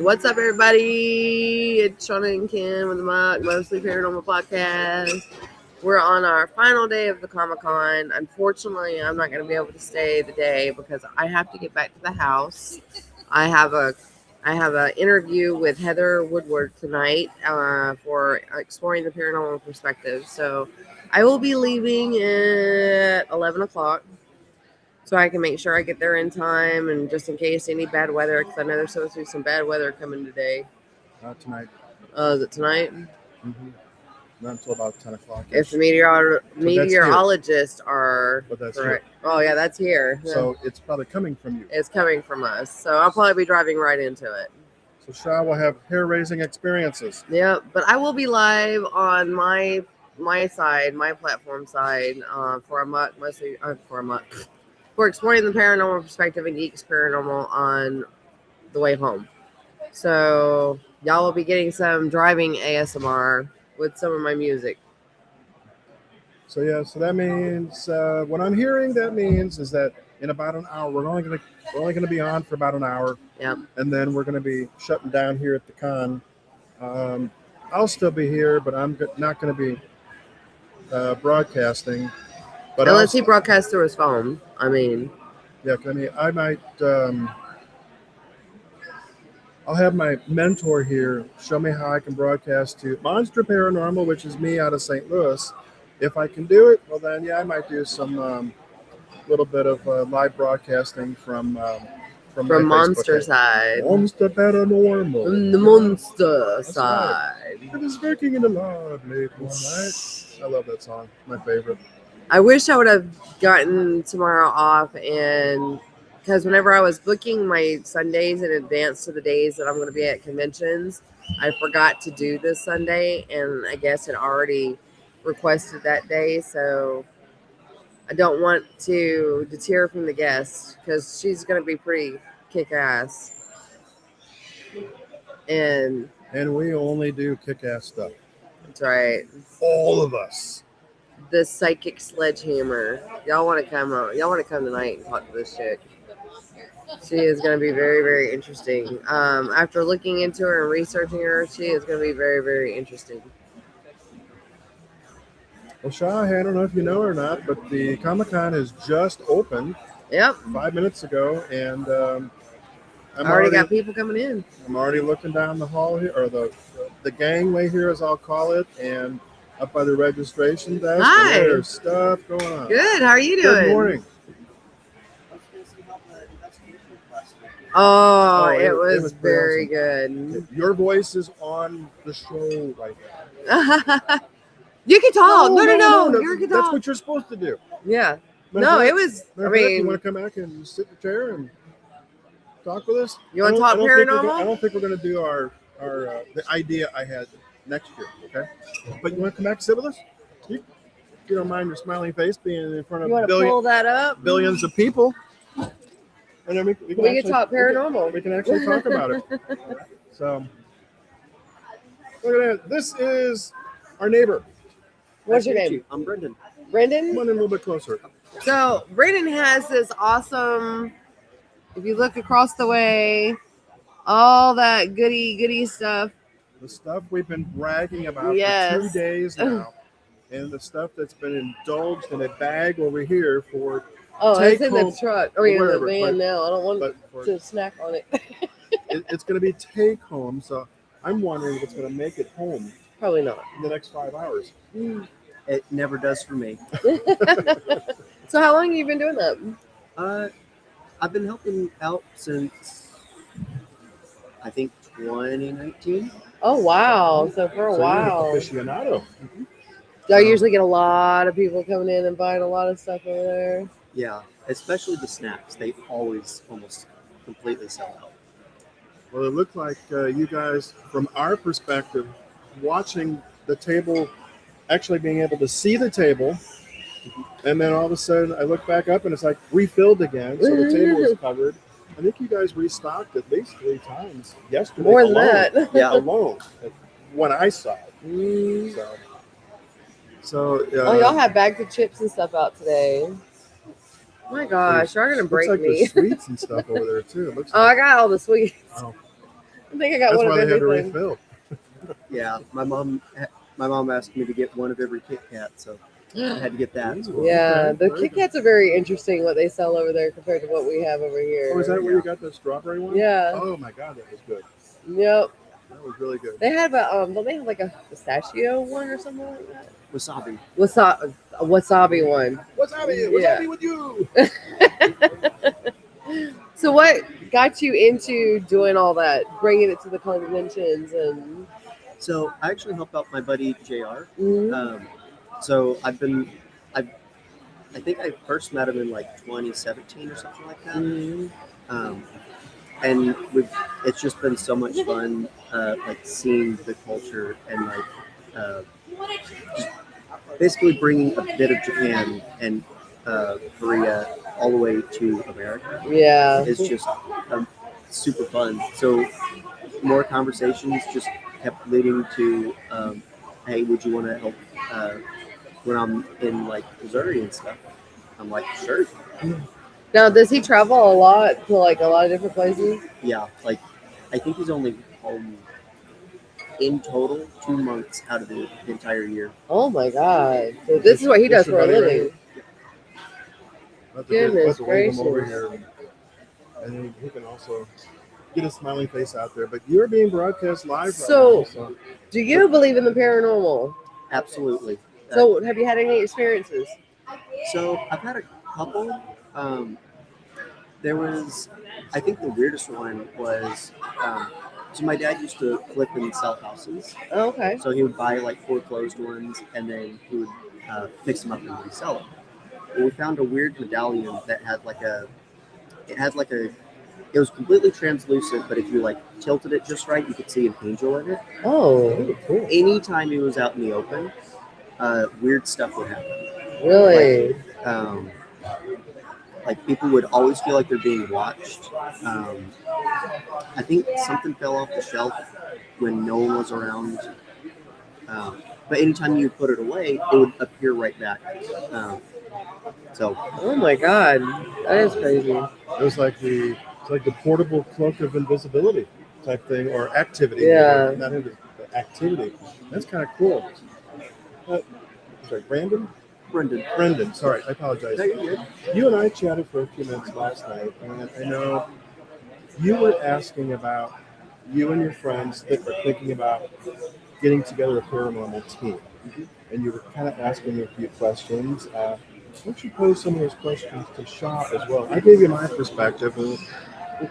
What's up, everybody? It's Shauna and Ken with the A.M.O.K, Mostly Paranormal Podcast. We're on our final day of the Comic-Con. Unfortunately, I'm not going to be able to stay the day because I have to get back to the house. I have an interview with Heather Woodward tonight for exploring the paranormal perspective. So I will be leaving at 11 o'clock. So I can make sure I get there in time, and just in case any bad weather, because I know there's supposed to be some bad weather coming today. Tonight. Is it tonight? Mm-hmm. Not until about 10 o'clock. If the meteorologists are correct. Here. Oh, yeah, that's here. So it's probably coming from you. It's coming from us. So I'll probably be driving right into it. So Shah will have hair-raising experiences. Yeah, but I will be live on my side, my platform side, for A.M.O.K, mostly for A.M.O.K. We're exploring the paranormal perspective and Geeks Paranormal on the way home. So y'all will be getting some driving ASMR with some of my music. So yeah, so that means what I'm hearing that means is that in about an hour we're only gonna be on for about an hour. Yep. And then we're gonna be shutting down here at the con. I'll still be here, but I'm not gonna be broadcasting. But unless he broadcasts through his phone. I mean, I might. I'll have my mentor here show me how I can broadcast to Monster Paranormal, which is me out of St. Louis. If I can do it, well then, yeah, I might do some little bit of live broadcasting from Monster side. Monster Paranormal. From the Monster side. Right. It is working in the Lord late one night. I love that song. My favorite. I wish I would have gotten tomorrow off, and because whenever I was booking my Sundays in advance to the days that I'm going to be at conventions, I forgot to do this Sunday, and I guess it already requested that day. So I don't want to deter from the guest because she's going to be pretty kick-ass. And we only do kick-ass stuff. That's right. All of us. The psychic sledgehammer. Y'all want to come tonight and talk to this chick. She is going to be very, very interesting. After looking into her and researching her, she is going to be very, very interesting. Well, Shah, I don't know if you know or not, but the Comic-Con has just opened. Yep. 5 minutes ago, and I already got people coming in. I'm already looking down the hall here, or the gangway here, as I'll call it, and up by the registration desk. Hi. There's stuff going on. Good. How are you doing? Good morning. Oh, it was very awesome. Good. Your voice is on the show right now. You can talk. No. You can talk. That's what you're supposed to do. Yeah. It was. You want to come back and sit in the chair and talk with us? You want to talk paranormal? I don't think we're going to do our the idea I had next year. Okay. But you want to come back and sit with us? You don't mind your smiling face being in front of pull that up? Billions of people. And then we can talk paranormal. We can actually talk about it. So, look at that. This is our neighbor. What's your name? I'm Brendan. Brendan? Come on in a little bit closer. So, Brendan has this awesome, if you look across the way, all that goody stuff. The stuff we've been bragging about for 2 days now. And the stuff that's been indulged in a bag over here for it's in the truck. Or in the van now. I don't want to snack on it. It's going to be take home, so I'm wondering if it's going to make it home. Probably not. In the next 5 hours. It never does for me. So how long have you been doing that? I've been helping out since, I think, 2019. Oh, wow. So for a while. You're an aficionado. Mm-hmm. I usually get a lot of people coming in and buying a lot of stuff over there. Yeah, especially the snacks. They always almost completely sell out. Well, it looked like you guys, from our perspective, watching the table, actually being able to see the table, and then all of a sudden I look back up and it's like refilled again, so the table is covered. I think you guys restocked at least 3 times yesterday. More than that. Yeah, alone. When I saw it. So y'all have bags of chips and stuff out today. Oh my gosh, you're gonna break me. There's sweets and stuff over there too. I got all the sweets. Oh. I think I got That's one why of they had to everything. refill. Yeah, my mom asked me to get one of every Kit Kat, so I had to get that as well. Yeah, Okay, the very Kit good. Kats are very interesting what they sell over there compared to what we have over here. Oh, is that where you got the strawberry one? Yeah. Oh my God, that was good. Yep. That was really good. They have a don't they have like a pistachio one or something like that? Wasabi. A wasabi one. Wasabi, Yeah. wasabi with you. So what got you into doing all that, bringing it to the conventions and? So I actually help out my buddy JR. Mhm. So I think I first met him in like 2017 or something like that. Mhm. Um, and it's just been so much fun, like seeing the culture and like uh, just basically bringing a bit of Japan and Korea all the way to America. Yeah. It's just super fun. So more conversations just kept leading to, hey, would you want to help when I'm in like Missouri and stuff? I'm like, sure. Now, does he travel a lot to like a lot of different places? Yeah, like I think he's only home in total 2 months out of the entire year. Oh my God! So this is what he does This your for a buddy right living. here? Goodness We'll wave him over gracious! here, and he can also get a smiling face out there. But you're being broadcast live So- right now. So Do you believe in the paranormal? Absolutely. So, have you had any experiences? So I've had a couple. There was, I think the weirdest one was, so my dad used to flip and sell houses. Oh, okay. So he would buy like foreclosed ones and then he would fix them up and resell them. Well, we found a weird medallion that had it was completely translucent, but if you like tilted it just right, you could see an angel in it. Oh, cool. Anytime he was out in the open, weird stuff would happen. really? Um, like people would always feel like they're being watched. I think something fell off the shelf when no one was around. But anytime you put it away, it would appear right back. So Oh my God, that is crazy. It was like the portable cloak of invisibility type thing or activity. Yeah. Maybe. Not the activity. That's kind of cool. Sorry, Brendan, sorry, I apologize. no, you're good. You and I chatted for a few minutes last night, and I know you were asking about you and your friends that were thinking about getting together a paranormal team. And you were kind of asking a few questions. Why don't you pose some of those questions to Shaw as well? I gave you my perspective, and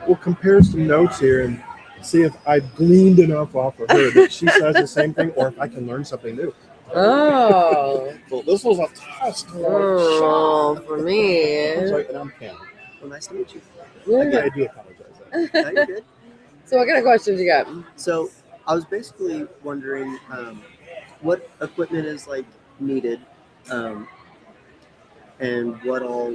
we'll compare some notes here and see if I've gleaned enough off of her that she says the same thing, or if I can learn something new. Oh. So this was a test for Oh, Shaw. for me. I'm sorry, and I'm Ken. Well, nice to meet you. I do apologize. No, you're good. So, what kind of questions you got? So I was basically wondering what equipment is like needed, and what all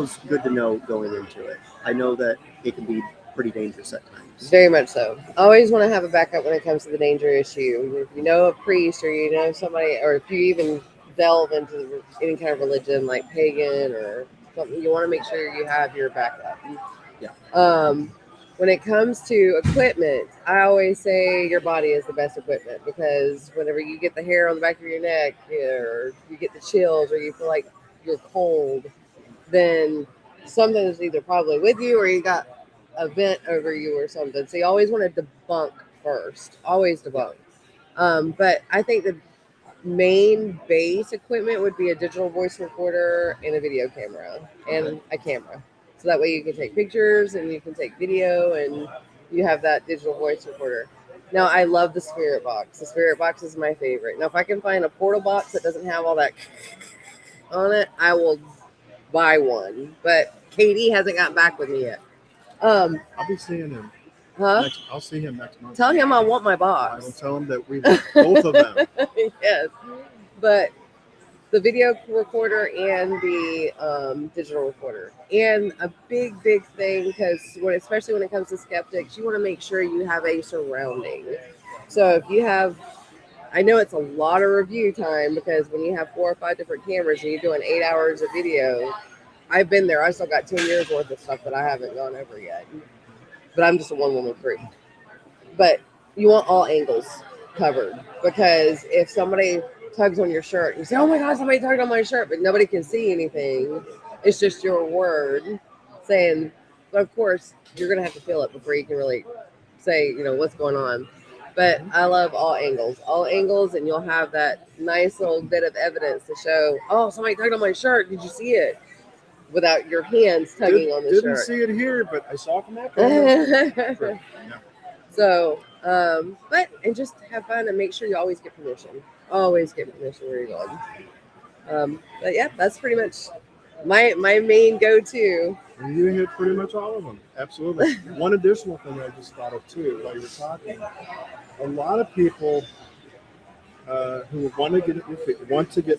is good to know going into it. I know that it can be pretty dangerous at times. Very much so. Always want to have a backup when it comes to the danger issue. If you know a priest or you know somebody, or if you even delve into any kind of religion like pagan or something, you want to make sure you have your backup. Yeah. When it comes to equipment, I always say your body is the best equipment because whenever you get the hair on the back of your neck or you get the chills or you feel like you're cold, then something is either probably with you or you got a vent over you or something. So you always want to debunk first. Always debunk. But I think the main base equipment would be a digital voice recorder and a video camera and a camera. So that way you can take pictures and you can take video and you have that digital voice recorder. Now I love the Spirit Box. The Spirit Box is my favorite. Now if I can find a portal box that doesn't have all that on it, I will buy one. But Katie hasn't gotten back with me yet. I'll be seeing him. Huh? I'll see him next month. Tell him I want my I will box. tell him that we want both of them. Yes. But the video recorder and the digital recorder. And a big thing, because especially when it comes to skeptics, you want to make sure you have a surrounding. So if you have, I know it's a lot of review time because when you have 4 or 5 different cameras and you're doing 8 hours of video, I've been there. I still got 10 years worth of stuff that I haven't gone over yet. but I'm just a one-woman crew. But you want all angles covered, because if somebody tugs on your shirt, you say, "Oh my God, somebody tugged on my shirt," but nobody can see anything. It's just your word saying. But of course, you're gonna have to feel it before you can really say, what's going on. But I love all angles, and you'll have that nice little bit of evidence to show, "Oh, somebody tugged on my shirt. Did you see it?" Without your hands tugging on the Didn't shirt. see it here, but I saw it from that corner. Sure. Yeah. So, and just have fun and make sure you always get permission. Always get permission where you're going. But yeah, that's pretty much my main go-to. And you hit pretty much all of them. Absolutely. One additional thing I just thought of too while you were talking, a lot of people who want to get in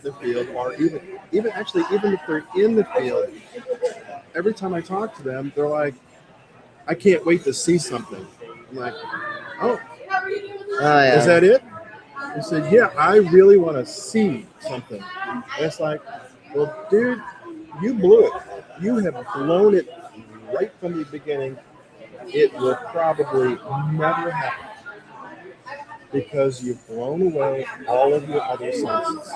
the field, or even if they're in the field, every time I talk to them, they're like, "I can't wait to see something." I'm like, "Oh, Yeah. is that it?" He said, "Yeah, I really want to see something." And it's like, "Well, dude, you blew it. You have blown it right from the beginning. It will probably never happen because you've blown away all of your other senses.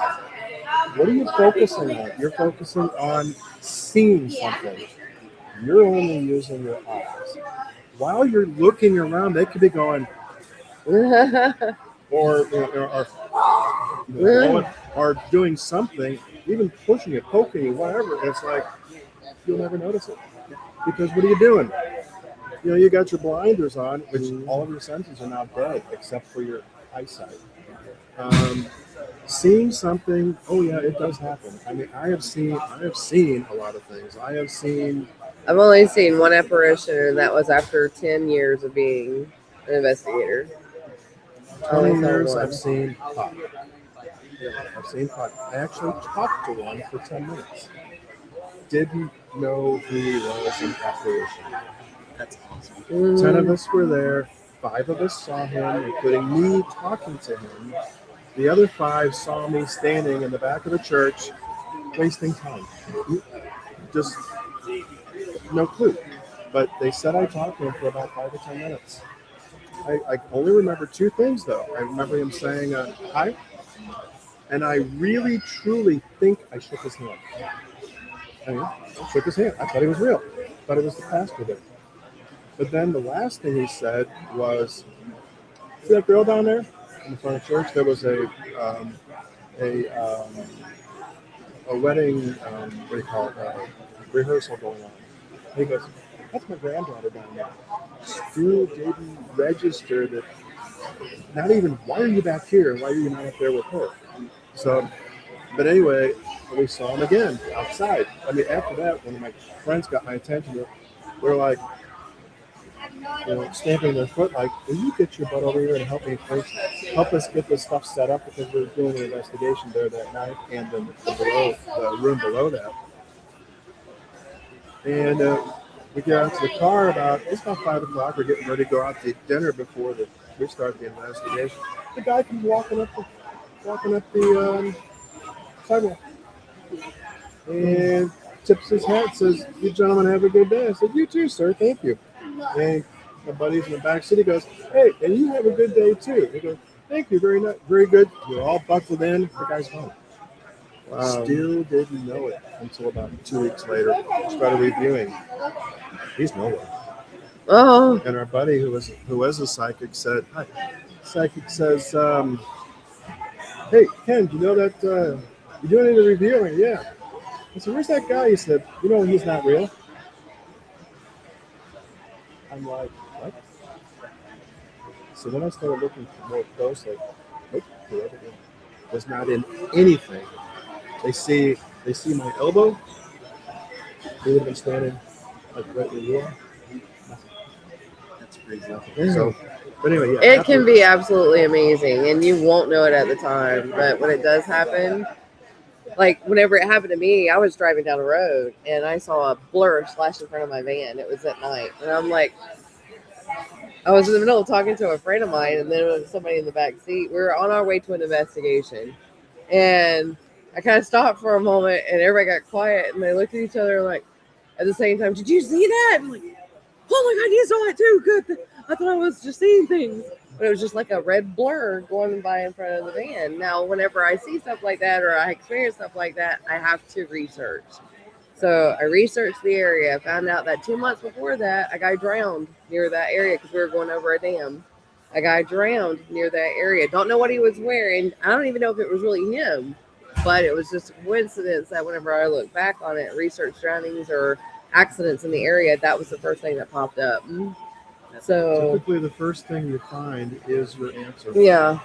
What are you focusing on? You're focusing on seeing something. You're only using your eyes. While you're looking around, they could be going, or doing something, even pushing it, poking it, whatever. And it's like, you'll never notice it. Because what are you doing? You got your blinders on, which all of your senses are now dead except for your eyesight. Seeing something, oh yeah, it does happen. I mean, I have seen a lot of things. I've only seen one apparition, and that was after 10 years of being an investigator. 20 years, I've seen pop. I actually talked to one for 10 minutes. Didn't know who he was in apparition. That's awesome. 10 of us were there. 5 of us saw him, including me talking to him. The other 5 saw me standing in the back of the church, wasting time. Just no clue. But they said I talked to him for about 5 or 10 minutes. I only remember 2 things, though. I remember him saying hi, and I really, truly think I shook his hand. I shook his hand. I thought he was real. I thought it was the pastor there. But then the last thing he said was, "See that girl down there in the front of church? There was a wedding, what do you call it, rehearsal going on." And he goes, "That's my granddaughter down there. Still didn't register that. Not even, why are you back here? Why are you not up there with her?" So, but anyway, we saw him again outside. I mean, after that, one of my friends got my attention. They were like, stamping their foot, like, "Will you get your butt over here and help us get this stuff set up, because we're doing an investigation there that night, and the room below that." And we get out to the car it's about 5 o'clock. We're getting ready to go out to dinner before we start the investigation. The guy comes walking up the sidewalk and tips his hat, says, "You gentlemen have a good day." I said, "You too, sir. Thank you." And my buddy's in the back seat. He goes, "Hey, and you have a good day too." He goes, "Thank you, very nice, very good." We're all buckled in. The guy's home. Still didn't know it until about 2 weeks later. Started reviewing. He's nowhere. Oh. And our buddy, who was a psychic, said, "Hi." Psychic says, "Hey, Ken, do you know that you're doing any reviewing?" "Yeah." I said, "Where's that guy?" He said, "He's not real." I'm like, "What?" So then I started looking more closely. Nope, whoever it was not in anything. They see my elbow. They would have been standing like right where you are. That's crazy. So, but anyway, yeah. It can be absolutely amazing, and you won't know it at the time. But when it does happen, like whenever it happened to me, I was driving down the road and I saw a blur flash in front of my van. It was at night, and I'm like, I was in the middle of talking to a friend of mine, and then there was somebody in the back seat. We were on our way to an investigation, and I kind of stopped for a moment, and everybody got quiet, and they looked at each other like, at the same time, "Did you see that?" I'm like, oh my God, you saw it too. Good. I thought I was just seeing things. But it was just like a red blur going by in front of the van. Now, whenever I see stuff like that or I experience stuff like that, I have to research. So I researched the area. Found out that 2 months before that, a guy drowned near that area because we were going over a dam. A guy drowned near that area. Don't know what he was wearing. I don't even know if it was really him, but it was just a coincidence that whenever I look back on it, research drownings or accidents in the area, that was the first thing that popped up. So Typically, the first thing you find is your answer. yeah,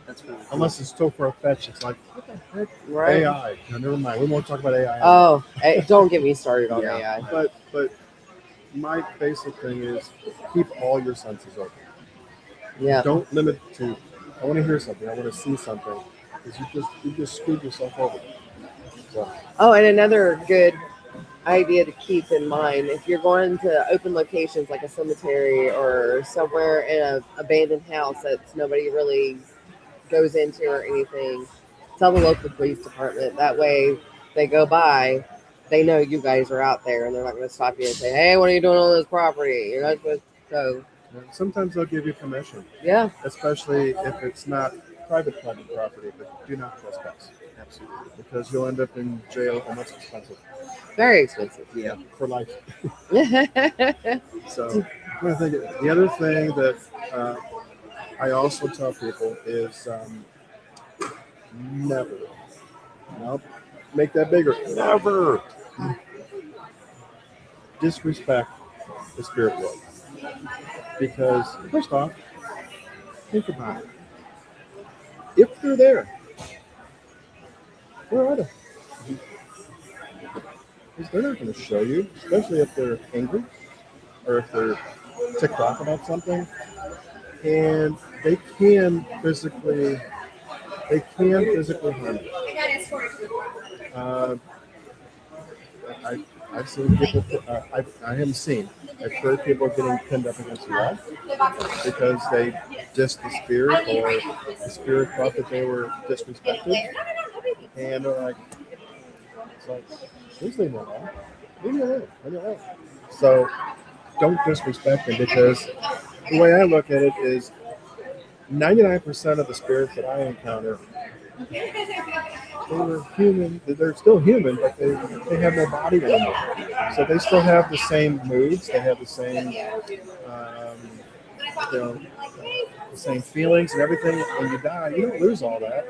That's really cool. Unless it's so far fetched, it's like, what the heck? right. AI. No, never mind. We won't talk about AI. Oh, don't get me started on Yeah. AI. But my basic thing is keep all your senses open. Yeah. Don't limit to. I want to hear something. I want to see something. Because you just screwed yourself over. So, Oh, and another good idea to keep in mind if you're going to open locations like a cemetery or somewhere in an abandoned house that nobody really goes into or anything, tell the local police department. That way, they go by, they know you guys are out there, and they're not going to stop you and say, "Hey, what are you doing on this property?" You're not supposed to. So, sometimes they'll give you permission, yeah, especially if it's not private property, but do not trespass. Absolutely. Because you'll end up in jail, and that's expensive. very expensive. Yeah. For life. Yeah. So, I think the other thing that I also tell people is never, nope, make that bigger, never disrespect the spirit world. Because, first off, think about it. If they're there, where are they? Because they're not going to show you, especially if they're angry or if they're ticked off about something. And they can physically harm you. I've seen people. I haven't seen. I've heard people getting pinned up against the wall because they dissed the spirit, or the spirit thought that they were disrespected, and they're like, "It's like, please leave me alone. Leave me alone. Leave me alone." So don't disrespect them, because the way I look at it is 99% of the spirits that I encounter, they were human. They're still human, but they have no body anymore. So they still have the same moods. They have the same, you know, the same feelings and everything. When you die, you don't lose all that.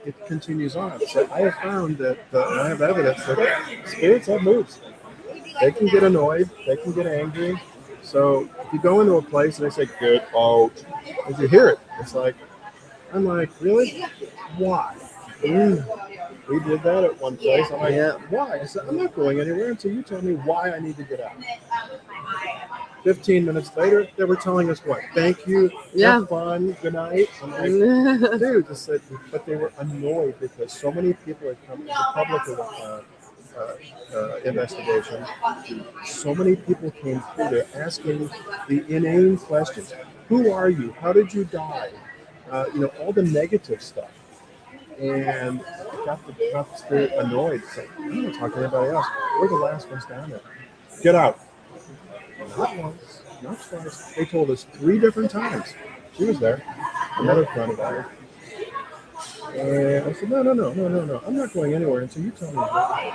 It continues on. So I have found that I have evidence that spirits have moods. They can get annoyed. They can get angry. So if you go into a place and they say "get out," if you hear it, it's like, I'm like, really? Why? We did that at one place. I'm like, Yeah. why? I said, I'm not going anywhere until you tell me why I need to get out. 15 minutes later, they were telling us what? Thank you. Yeah. Have fun. Good night. I'm like, dude, just said, but they were annoyed because so many people had come to the public investigation. So many people came through there asking the inane questions. Who are you? How did you die? All the negative stuff. And got the spirit annoyed. So I'm not talking to anybody else. We're the last ones down there. Get out. Not once, not twice. They told us 3 different times. She was there. Another friend of ours. And I said, no. I'm not going anywhere until you tell me why.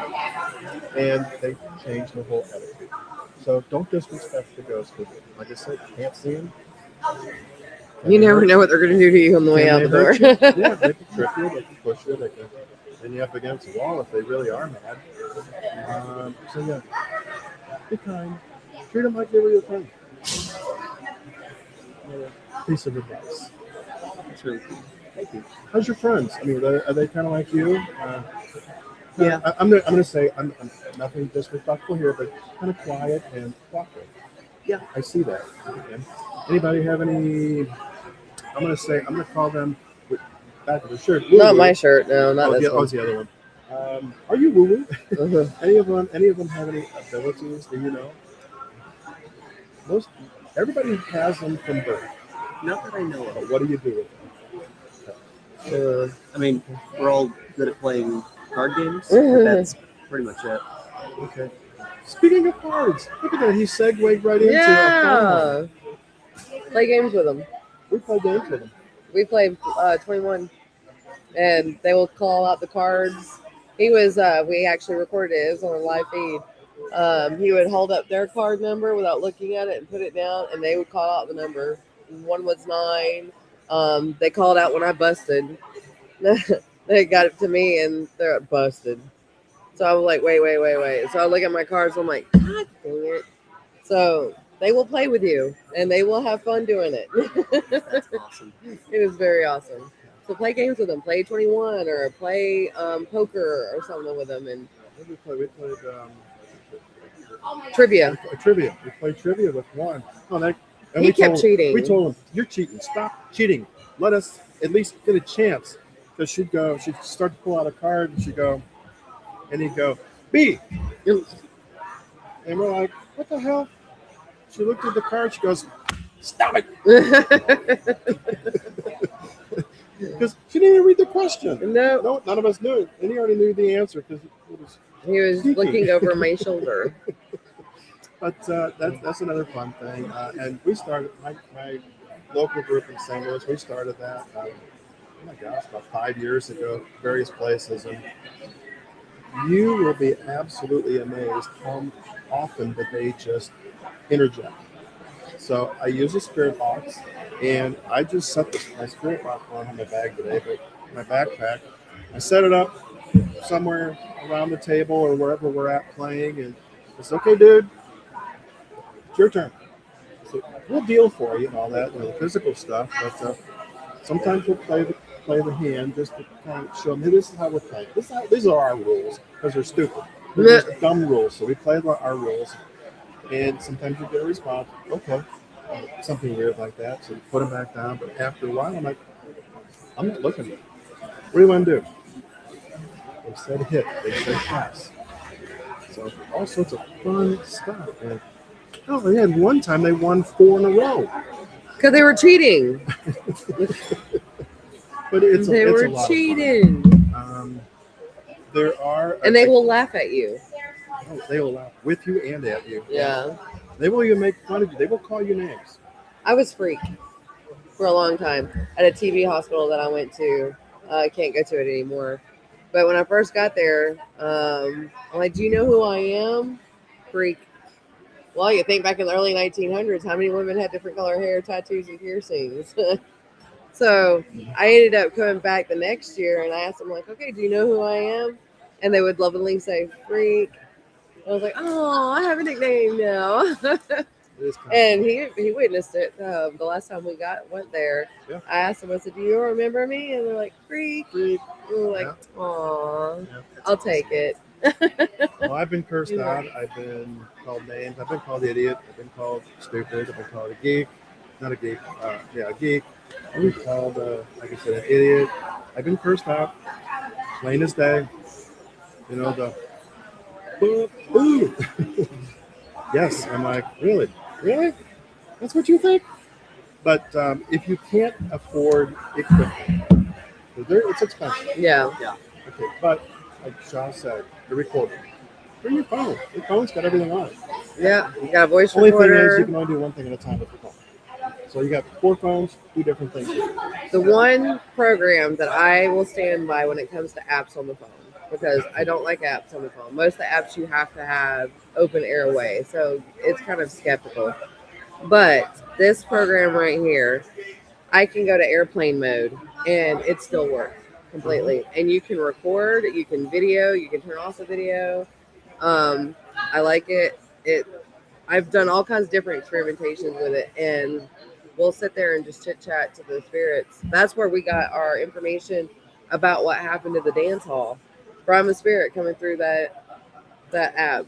And they changed the whole attitude. So don't disrespect the ghosts. Like I said, you can't see them. You never know what they're going to do to you on the way out the door. Yeah, they can trip you, they can push you, they can pin you up against the wall if they really are mad. So yeah, be kind. Treat them like they were your friend. Piece of advice. That's really cool. Thank you. How's your friends? I mean, are they kind of like you? Yeah. I'm gonna say I'm nothing disrespectful here, but kind of quiet and thoughtful. Yeah. I see that. Okay. Anybody have any? I'm gonna call them with back of the shirt. Not my shirt, no, not this one. Oh, it's the other one. Are you woo woo? Uh-huh. Any of them have any abilities? Do you know? Everybody has them from birth. Not that I know of. But what do you do with them? I mean, we're all good at playing card games. But that's pretty much it. Okay. Speaking of cards, look at that. He segued right into a fun one. Yeah. Play games with them. We play games with him. We played 21, and they will call out the cards. He was, we actually recorded it. It was on a live feed. He would hold up their card number without looking at it and put it down, and they would call out the number. One was 9. They called out when I busted. They got it to me, and they're busted. So I was like, wait. So I look at my cards. I'm like, God dang it. So they will play with you, and they will have fun doing it. That's awesome. It is very awesome. So play games with them. Play 21 or play poker or something with them, and What did we play? We played trivia. trivia. We played trivia with one. Oh, that, and He we kept told, cheating. We told him, "You're cheating. Stop cheating. Let us at least get a chance." Because she'd start to pull out a card, and she'd go, and he'd go, B. And we're like, what the hell? She looked at the card. She goes, stop it. Because she didn't even read the question. No, None of us knew it. And he already knew the answer because he was speaking. looking over my shoulder. But that's another fun thing. And we started, my local group in St. Louis, we started that, oh my gosh, about 5 years ago, various places. And you will be absolutely amazed how often that they just interject. So I use a spirit box, and I just set my spirit box on in my bag today, but my backpack. I set it up somewhere around the table or wherever we're at playing, and it's okay, dude. It's your turn. So we'll deal for you and all that, the physical stuff, but sometimes we'll play the hand just to kind of show them, hey, this is how we're playing. These are our rules because they're stupid. They're just dumb rules. So we play our rules, and sometimes you get a response, okay, something weird like that. So you put them back down. But after a while, I'm like, I'm not looking at it. What do you want to do? They said hit. They said pass. So all sorts of fun stuff. And they had one time they won 4 in a row. Because they were cheating. But it's they a were lot cheating. of fun. There are, and they will laugh at you. Oh, they will laugh with you and at you. Yeah. They will even make fun of you. They will call you names. I was freak for a long time at a TB hospital that I went to. I can't go to it anymore. But when I first got there, I'm like, do you know who I am? Freak. Well, you think back in the early 1900s, how many women had different color hair, tattoos, and piercings? So I ended up coming back the next year, and I asked them, like, okay, do you know who I am? And they would lovingly say, freak. I was like, oh, I have a nickname now. And he witnessed it the last time we went there. Yeah. I asked him, I said, do you remember me? And they're like, freak. Freak. We were like, aw, I'll take it. Well, I've been cursed out. I've been called names. I've been called idiot. I've been called stupid. I've been called a geek. Not a geek. A geek. I've been called, like I said, an idiot. I've been cursed out. Plain as day. You know, the ooh. Yes, I'm like, really? Really? That's what you think? But if you can't afford equipment, it's expensive. Yeah. Okay, but like Shaw said, the recorder. Bring your phone. Your phone's got everything on it. Yeah, you got a voice Only recorder. thing is, you can only do one thing at a time with your phone. So you got 4 phones, 2 different things. The one program that I will stand by when it comes to apps on the phone, because I don't like apps on the phone. Most of the apps you have to have open airway, so it's kind of skeptical. But this program right here, I can go to airplane mode and it still works completely. And you can record, you can video, you can turn off the video. I like it. I've done all kinds of different experimentations with it, and we'll sit there and just chit chat to the spirits. That's where we got our information about what happened to the dance hall from a spirit coming through that app.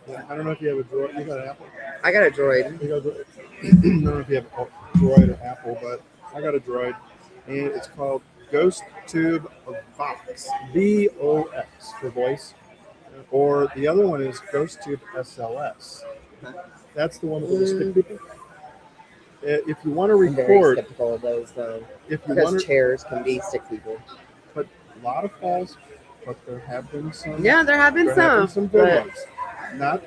Yeah, I don't know if you have a Droid. You got an Apple? I got a Droid. I don't know if you have a Droid or Apple, but I got a Droid, and it's called Ghost Tube Vox. VOX for voice. Or the other one is Ghost Tube SLS. That's the one with the stick people. If you want to I'm very record, skeptical of those though, if you because want to, chairs can be stick people. but a lot of falls, but there have been some. Yeah, there have been some. Good ones. Not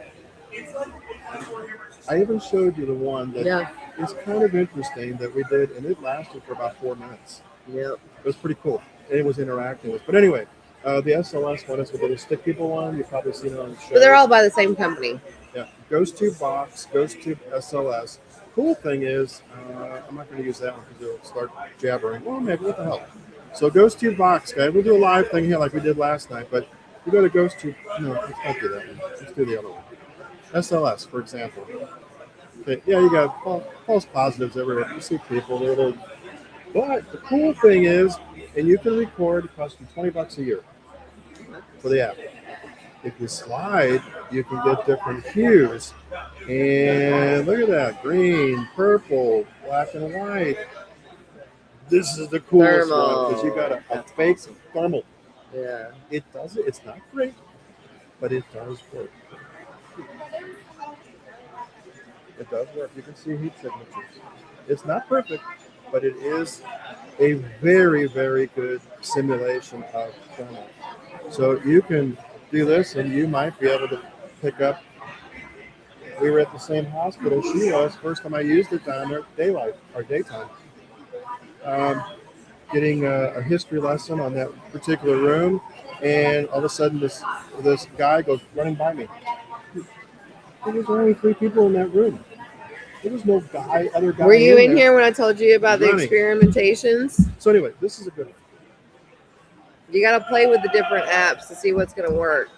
I even showed you the one that Yeah. is kind of interesting that we did, and it lasted for about 4 minutes. Yep. It was pretty cool. And it was interacting with. But anyway, the SLS one is the little stick people one. You've probably seen it on the show. But they're all by the same company. Yeah. Ghost Tube Box, Ghost Tube SLS. Cool thing is, I'm not going to use that one because it'll start jabbering. Well, maybe, what the hell. So Ghost Tube Box, guy. We'll do a live thing here like we did last night, but you go to Ghost Tube. No, let's not do that one. Let's do the other one. SLS, for example. Okay, yeah, you got false positives everywhere. You see people, they're little. But the cool thing is, and you can record, it costs you $20 a year for the app. If you slide, you can get different hues. And look at that, green, purple, black and white. This is the coolest one because you got a fake thermal. Yeah. It does it. It's not great, but it does work. It does work. You can see heat signatures. It's not perfect, but it is a very, very good simulation of thermal. So you can do this, and you might be able to pick up. We were at the same hospital she was. First time I used it down there, daylight or daytime. Getting a history lesson on that particular room, and all of a sudden this guy goes running by me. There was only 3 people in that room. There was no other guy. Were you in there. here when I told you about the experimentations? So anyway, this is a good one. You got to play with the different apps to see what's going to work.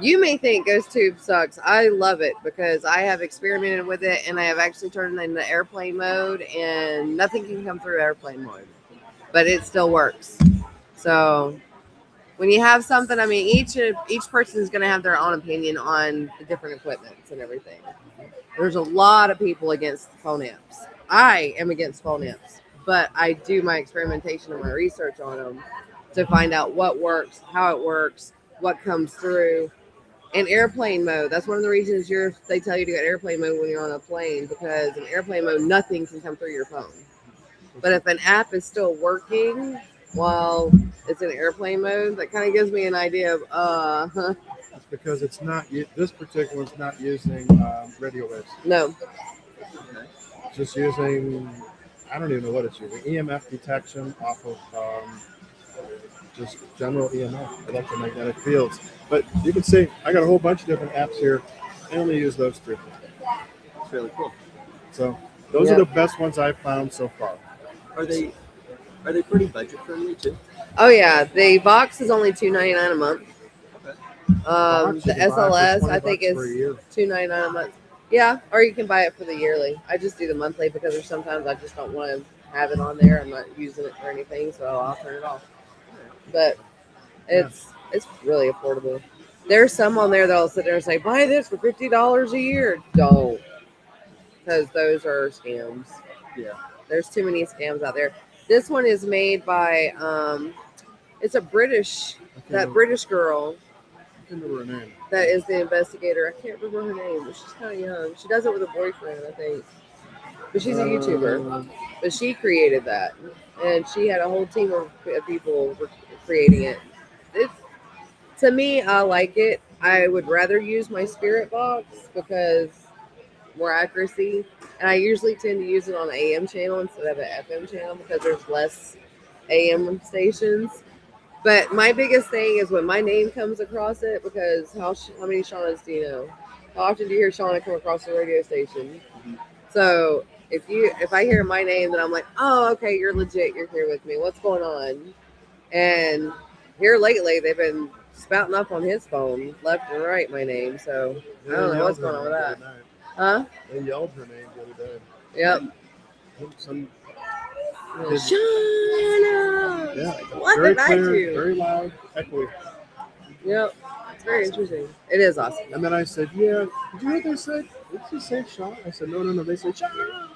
You may think Ghost Tube sucks. I love it because I have experimented with it and I have actually turned it into airplane mode and nothing can come through airplane mode, but it still works. So when you have something, I mean, each person is going to have their own opinion on the different equipments and everything. There's a lot of people against phone apps. I am against phone apps, but I do my experimentation and my research on them to find out what works, how it works, what comes through. And airplane mode, that's one of the reasons they tell you to go airplane mode when you're on a plane, because in airplane mode, nothing can come through your phone. But if an app is still working while it's in airplane mode, that kind of gives me an idea of, It's because it's not, this particular one's not using radio waves. No. It's just using, I don't even know what it's using, EMF detection off of just general EMF, electromagnetic fields. But you can see, I got a whole bunch of different apps here. I only use those 3. It's really cool. So those are the best ones I've found so far. Are they pretty budget friendly too? Oh yeah, the box is only $2.99 a month. The SLS I think is $2.99 a month. Yeah, or you can buy it for the yearly. I just do the monthly because there's sometimes I just don't want to have it on there. I'm not using it for anything, so I'll turn it off. But it's really affordable. There's some on there that'll sit there and say, buy this for $50 a year. Don't. Because those are scams. Yeah. There's too many scams out there. This one is made by, it's a British girl. I can't remember her name. That is the investigator. I can't remember her name, but she's kind of young. She does it with a boyfriend, I think. But she's a YouTuber. But she created that. And she had a whole team of people creating it. To me, I like it. I would rather use my Spirit box because more accuracy. And I usually tend to use it on an AM channel instead of an FM channel because there's less AM stations. But my biggest thing is when my name comes across it, because how many Shaunas do you know? How often do you hear Shauna come across the radio station? Mm-hmm. So if I hear my name, then I'm like, oh, okay, you're legit. You're here with me. What's going on? And here lately, they've been spouting up on his phone left and right my name. So I don't know what's going on with that. Huh? They yelled her name the other day. Yep. Shauna! Yeah. What very did I clear, do? very loud, echoey. Yep. It's very interesting. It is awesome. And then I said, yeah, did you hear what they said? Did you say Shauna? I said, no. They said Shauna.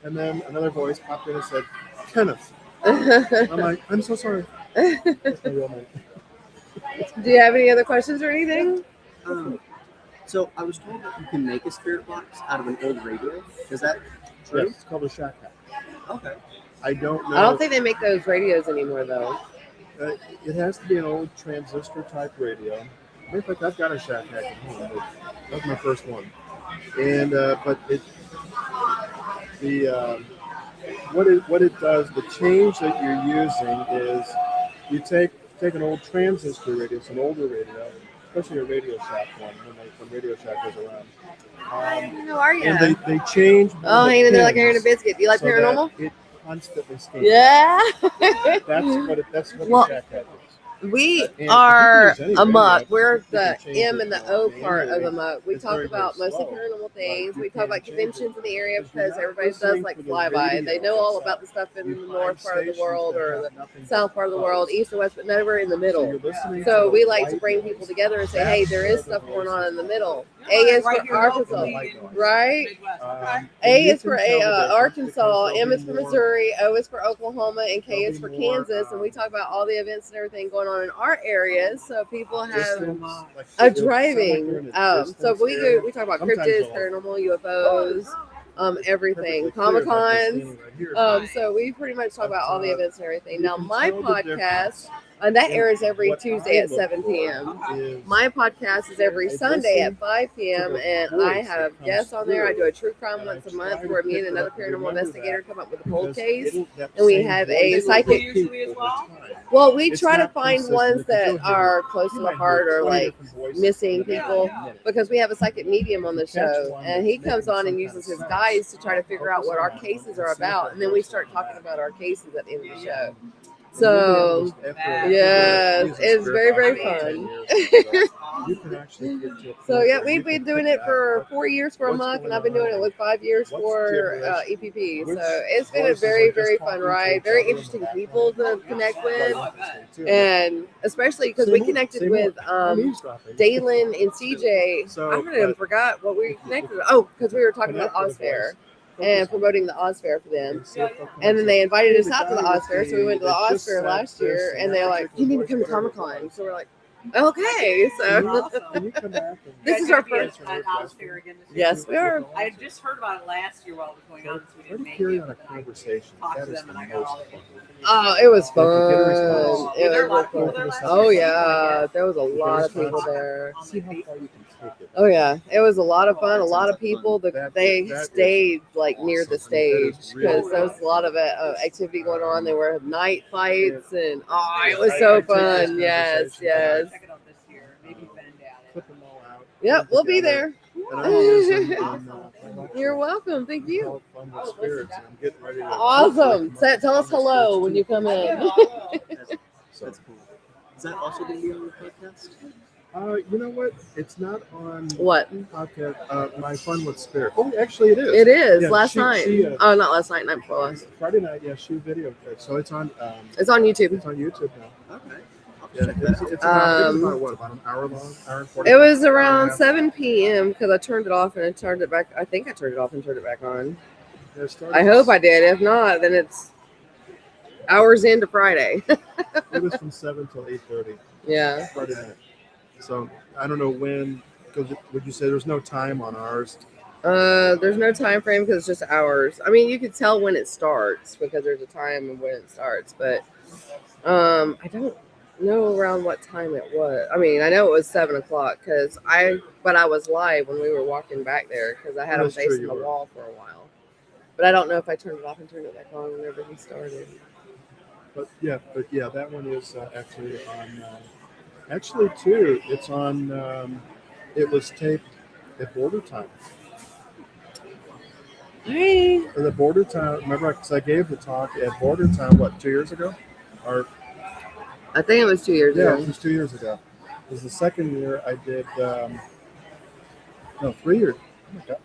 And then another voice popped in and said, Kenneth. I'm like, I'm so sorry. That's my real name. Do you have any other questions or anything? So I was told that you can make a spirit box out of an old radio. Is that true? Yes, it's called a shack hack. Okay. I don't know. I don't think they make those radios anymore, though. It has to be an old transistor type radio. matter of fact, I've got a shack hack at home, but that was my first one. And but what it does, the change that you're using is you take an old transistor radio, it's an older radio, especially a Radio Shack one when Radio Shack was around. How are you? And they change. Oh, hanging there like a biscuit. Do you like so paranormal? that it constantly scans. Yeah. That's what Well, the shack hack is. We And are you can use any A.M.O.K. radio. We're You can the change M it and the O part of manually. A.M.O.K. We It's talk very, about very mostly slow. paranormal things. You We talk can't about change conventions in the area because you're because not everybody does listening like to the flyby. radio They know all itself. about the stuff in You the find north part of the stations world that or have the nothing south part of the but world, buzz. east or west, but never in the So middle. you're listening So to we the like to white bring noise. people together and say, That's hey, there where is the stuff going voices on in the come middle. from. A is Right for here Arkansas, locally. White noise. right? And A you is for can tell the difference Arkansas, because M there'll is be for more- Missouri, O is for Oklahoma, and K There'll is be for more, Kansas. And we talk about all the events and everything going on in our areas, so people have distance, like, a it'll sound like driving. they're in a So distance we area. talk about Sometimes cryptids, they'll- paranormal, UFOs, everything, perfectly clear, Comic like they're Cons. standing right here. So we pretty much talk about all the events and everything. You Now can my tell the podcast, difference and that in airs every what Tuesday I at look 7 for p.m. is My podcast is every I Sunday listen at 5 p.m. to the and voice I that have comes guests on there. I through, do a true crime and I once a month try to where me and pick it another up and paranormal remember investigator that come up with a cold because case. that And we same have voice a will psychic- repeat over time. Well, we It's try to not find consistent ones because that you'll hear- are close to you the might heart hear or 20 like different voices missing in a people minute. because we have a psychic medium on the You catch show one and he that's comes making on and some uses kind his of guides to sense. try to figure out what our Focus on that cases one are and see if about, it and then we goes start on talking that. about our cases at the end of the show. And you'll be able So to- after yes, using it's Spirit very, Box very for 10 fun. years, you can actually get to a So point yeah, where we've you been can doing pick it out for what- 4 years for what's A.M.O.K, and going I've been doing on, it with 5 years what's for gibberish, EPP. which So it's been a voices very, are just very talking fun to ride. each Very other in the interesting background. people to connect with, Very interesting, too. and especially because we connected Say with more. I'm eavesdropping. Dalen and CJ. So, I even but- forgot what we connected with. Oh, because we were talking about Connect with the Ozfair voice, focus and on promoting the Ozfair for them. and see if they'll come And then up they with- invited Hey, us out to the guy with Ozfair, so we went to the that just Ozfair said last this year, and that they're like, "You need to come to particular Comic voice, Con." whatever So we're like, "Okay." So Can you come back and- This is our first- An house fair again this year. yes, we are. I had just heard about it last year while it was going on, so we Try didn't to make carry it. on a but I conversation. talked That to is them the and I got most all the important. information. Oh, it was If you get a fun. response, It There are a lot was of people fun. there last Oh year. yeah, there was a If you lot of get a people response, there. See how far you can take it. Oh yeah, it was a lot of fun. A That lot sounds of people. That They is stayed like near the awesome. I mean, that stage is really because there was a lot of activity going on. There were night fights and it was so I take this fun. Yes, conversation yes. Check it out this year. Maybe Fend at Put it. them all out. Yep, put them we'll be together, there. And I'll use them in, You're welcome. Thank you. Call it Fun with Spirits. I'm getting ready to Awesome. hopefully come up Tell with us Fun with hello Spirits when too. you come in. That's cool. Is that also going to be on your podcast? You know what? It's not on What? podcast. My Fun with Spirit. Oh, actually, it is. It is. Yeah, Last she- night. she, Oh, not last night. Night before last. Friday night, yeah, she videoed it. So it's on. It's on YouTube. It's on YouTube now. Okay. I'll Yeah, check that out. it's about, it was Um, about what? About an hour long? Hour and 40 It was minutes? around 7 p.m. because I turned it off and I turned it back. I think I turned it off and turned it back on. Yeah, it started- I hope I did. If not, then it's hours into Friday. It was from 7 till 8:30 Yeah. Friday night. So I don't know when. Because would you say there's no time on ours? There's no time frame because it's just hours. I mean, you could tell when it starts because there's a time and when it starts, but I don't know around what time it was. I mean, I know it was 7 o'clock but I was live when we were walking back there because I had Oh, him that's true, facing you the were. wall for a while. But I don't know if I turned it off and turned it back on whenever he started. But yeah, that one is actually on. Actually, too, it's on. It was taped at Border Time. Hey. For the Border Time, remember, because I gave the talk at Border Time, what, 2 years ago? Or I think it was 2 years yeah, ago. it was 2 years ago. It was the second year I did. No, 3 years. Oh my God.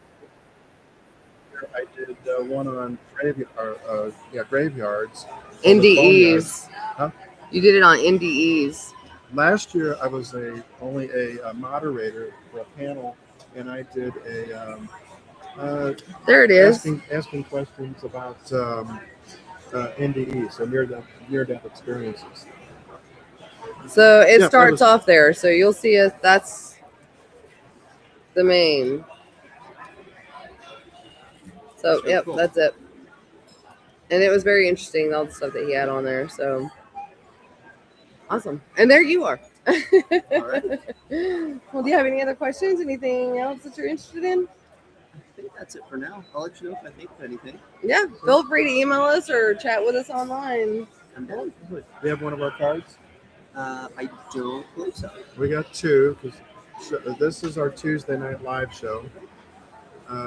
I did one on graveyards. NDEs. Huh? You did it on NDEs. Last year, I was only a moderator for a panel, and I did There it is. asking questions about NDE, so near-death experiences. So it Yeah, that starts was- off there. So you'll see it. That's the main. So Very yep, cool. that's it. And it was very interesting, all the stuff that he had on there. So awesome. And there you are. All right. Well, do you have any other questions? Anything else that you're interested in? I think that's it for now. I'll let you know if I think of anything. Yeah, feel free to email us or chat with us online. I'm done. Do you have one of our cards? I don't believe so. We got two because this is our Tuesday night live show,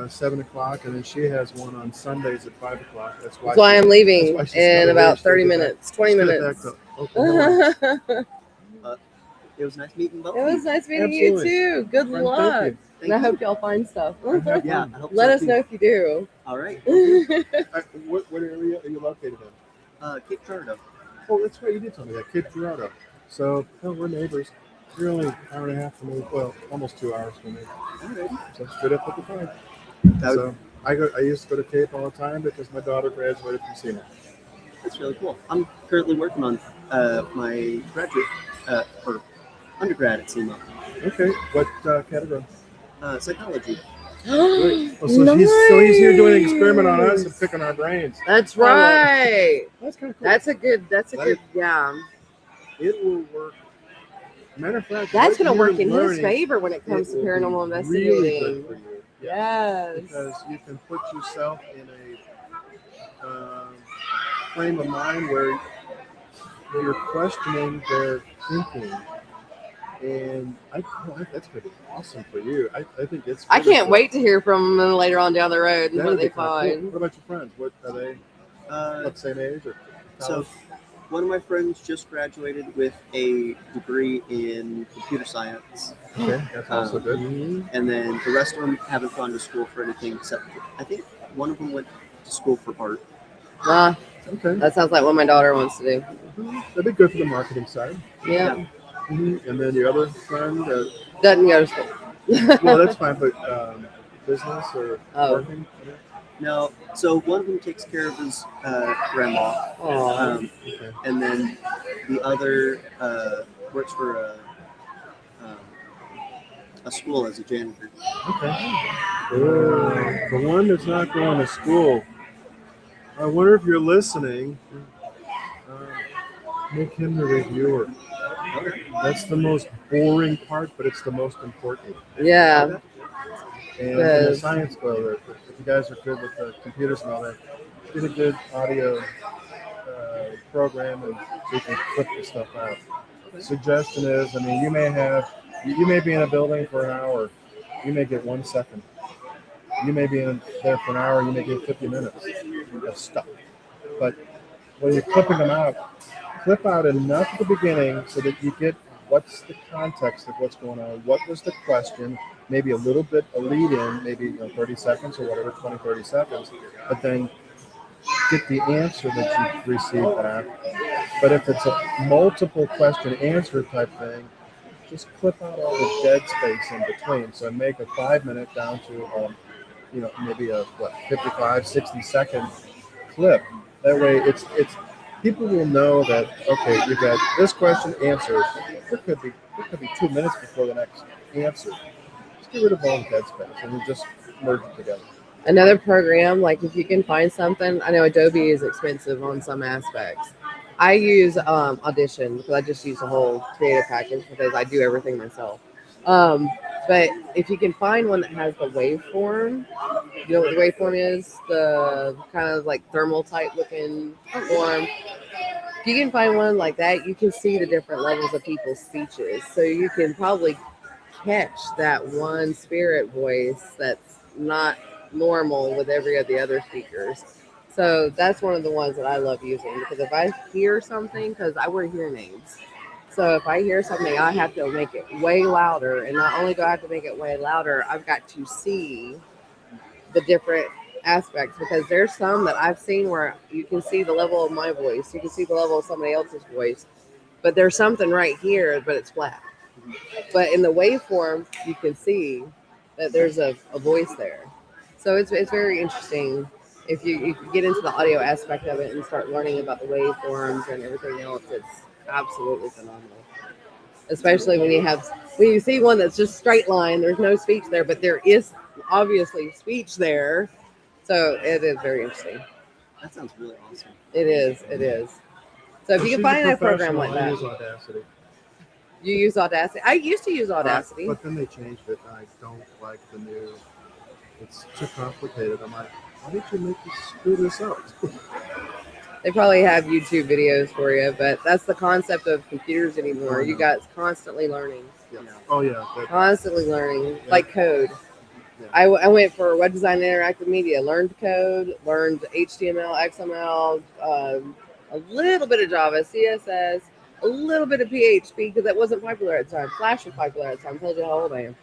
7 o'clock, and then she has one on Sundays at 5 o'clock. That's why I'm leaving that's why she's in gotta about leave. She's gotta 30 get back- minutes, 20 she's gotta minutes. back to Oklahoma. It was nice meeting both It of you. was nice meeting Absolutely. you too. Good Friend, luck. thank you. And I Thank hope you. y'all find stuff. Yeah, I hope Let so us too. know if you do. All right. What area are you located in? Cape Girardeau. Oh, that's right. You did tell me that. Cape Girardeau. So, we're neighbors. You're only an hour and a half from me. Well, almost 2 hours from me. All right. So straight up at the time. That So I used to go to Cape all the time because my daughter graduated from SEMA. That's really cool. I'm currently working on my graduate or undergrad at SEMA, Okay. What category? psychology. Great. Oh, so he's here doing an experiment on us and Nice. picking our brains. That's Oh, well. right. That's kind of cool. That's a good. Like- Yeah. It will work. Matter of fact, That's what going to you're work in his learning, favor when it comes it to will be paranormal investigating. really good for you. Yes. Because you can put yourself in a frame of mind where you're questioning their thinking. And that's going to be awesome for you. I think it's. I really can't cool. wait to hear from them later on down the road and That what would they be kinda cool. find. What about your friends? What are they? About the same age or So, college? one of my friends just graduated with a degree in computer science, Okay, that's also good. and then the rest of them haven't gone to school for anything except I think one of them went to school for art. Ah, Okay, that sounds like what my daughter wants to do. that'd be good for the marketing side. Yeah. And then your other friend, Doesn't go to school. well, that's fine, but business or Oh. working. No, so one of them takes care of his grandma, Aw. Okay. and then the other works for a school as a janitor. Okay. The one that's not going to school. I wonder if you're listening. Make him the reviewer. That's the most boring part, but it's the most important. Yeah. And in Yes. the science club, if you guys are good with the computers and all that, get a good audio program and so you can clip the stuff out. Suggestion is, I mean, you may be in a building for an hour, you may get 1 second. You may be in there for an hour, you may get 50 minutes of stuff. But when you're clipping them out, clip out enough at the beginning so that you get what's the context of what's going on, what was the question, maybe a little bit a lead in, maybe 30 seconds or whatever, 20, 30 seconds, but then get the answer that you received back. But if it's a multiple question answer type thing, just clip out all the dead space in between. So make a 5 minute down to maybe a 55, 60-second clip. That way it's people will know that, okay, you got this question answered. It could be 2 minutes before the next answer. Just get rid of all the dead space and you just merge it together. Another program, like if you can find something, I know Adobe is expensive on some aspects. I use Audition because I just use the whole creative package because I do everything myself. But if you can find one that has the waveform, you know what the waveform is? The kind of like thermal type looking form. If you can find one like that, you can see the different levels of people's speeches. So you can probably catch that one spirit voice that's not normal with every of the other speakers. So that's one of the ones that I love using because if I hear something, because I wear hearing aids. So if I hear something, I have to make it way louder. And not only do I have to make it way louder, I've got to see the different aspects because there's some that I've seen where you can see the level of my voice, you can see the level of somebody else's voice, but there's something right here, but it's flat. But in the waveform, you can see that there's a voice there. So it's very interesting if you get into the audio aspect of it and start learning about the waveforms and everything else. It's absolutely phenomenal. Especially when you see one that's just straight line, there's no speech there, but there is obviously speech there. So it is very interesting. That sounds really awesome. It is. So if you can find a program like I that. use Audacity. You use Audacity. I used to use Audacity. But then they changed it. And I don't like the new. It's too complicated. I'm like, why did you make us screw this up? They probably have YouTube videos for you, but that's the concept of computers anymore. Oh, You no. guys constantly learning, Yeah. Yeah. Oh yeah. constantly learning, Yeah. like code. Yeah. I went for web design and interactive media, learned code, learned HTML, XML, a little bit of Java, CSS, a little bit of PHP because that wasn't popular at the time. Flash was popular at the time. Told you how old I am.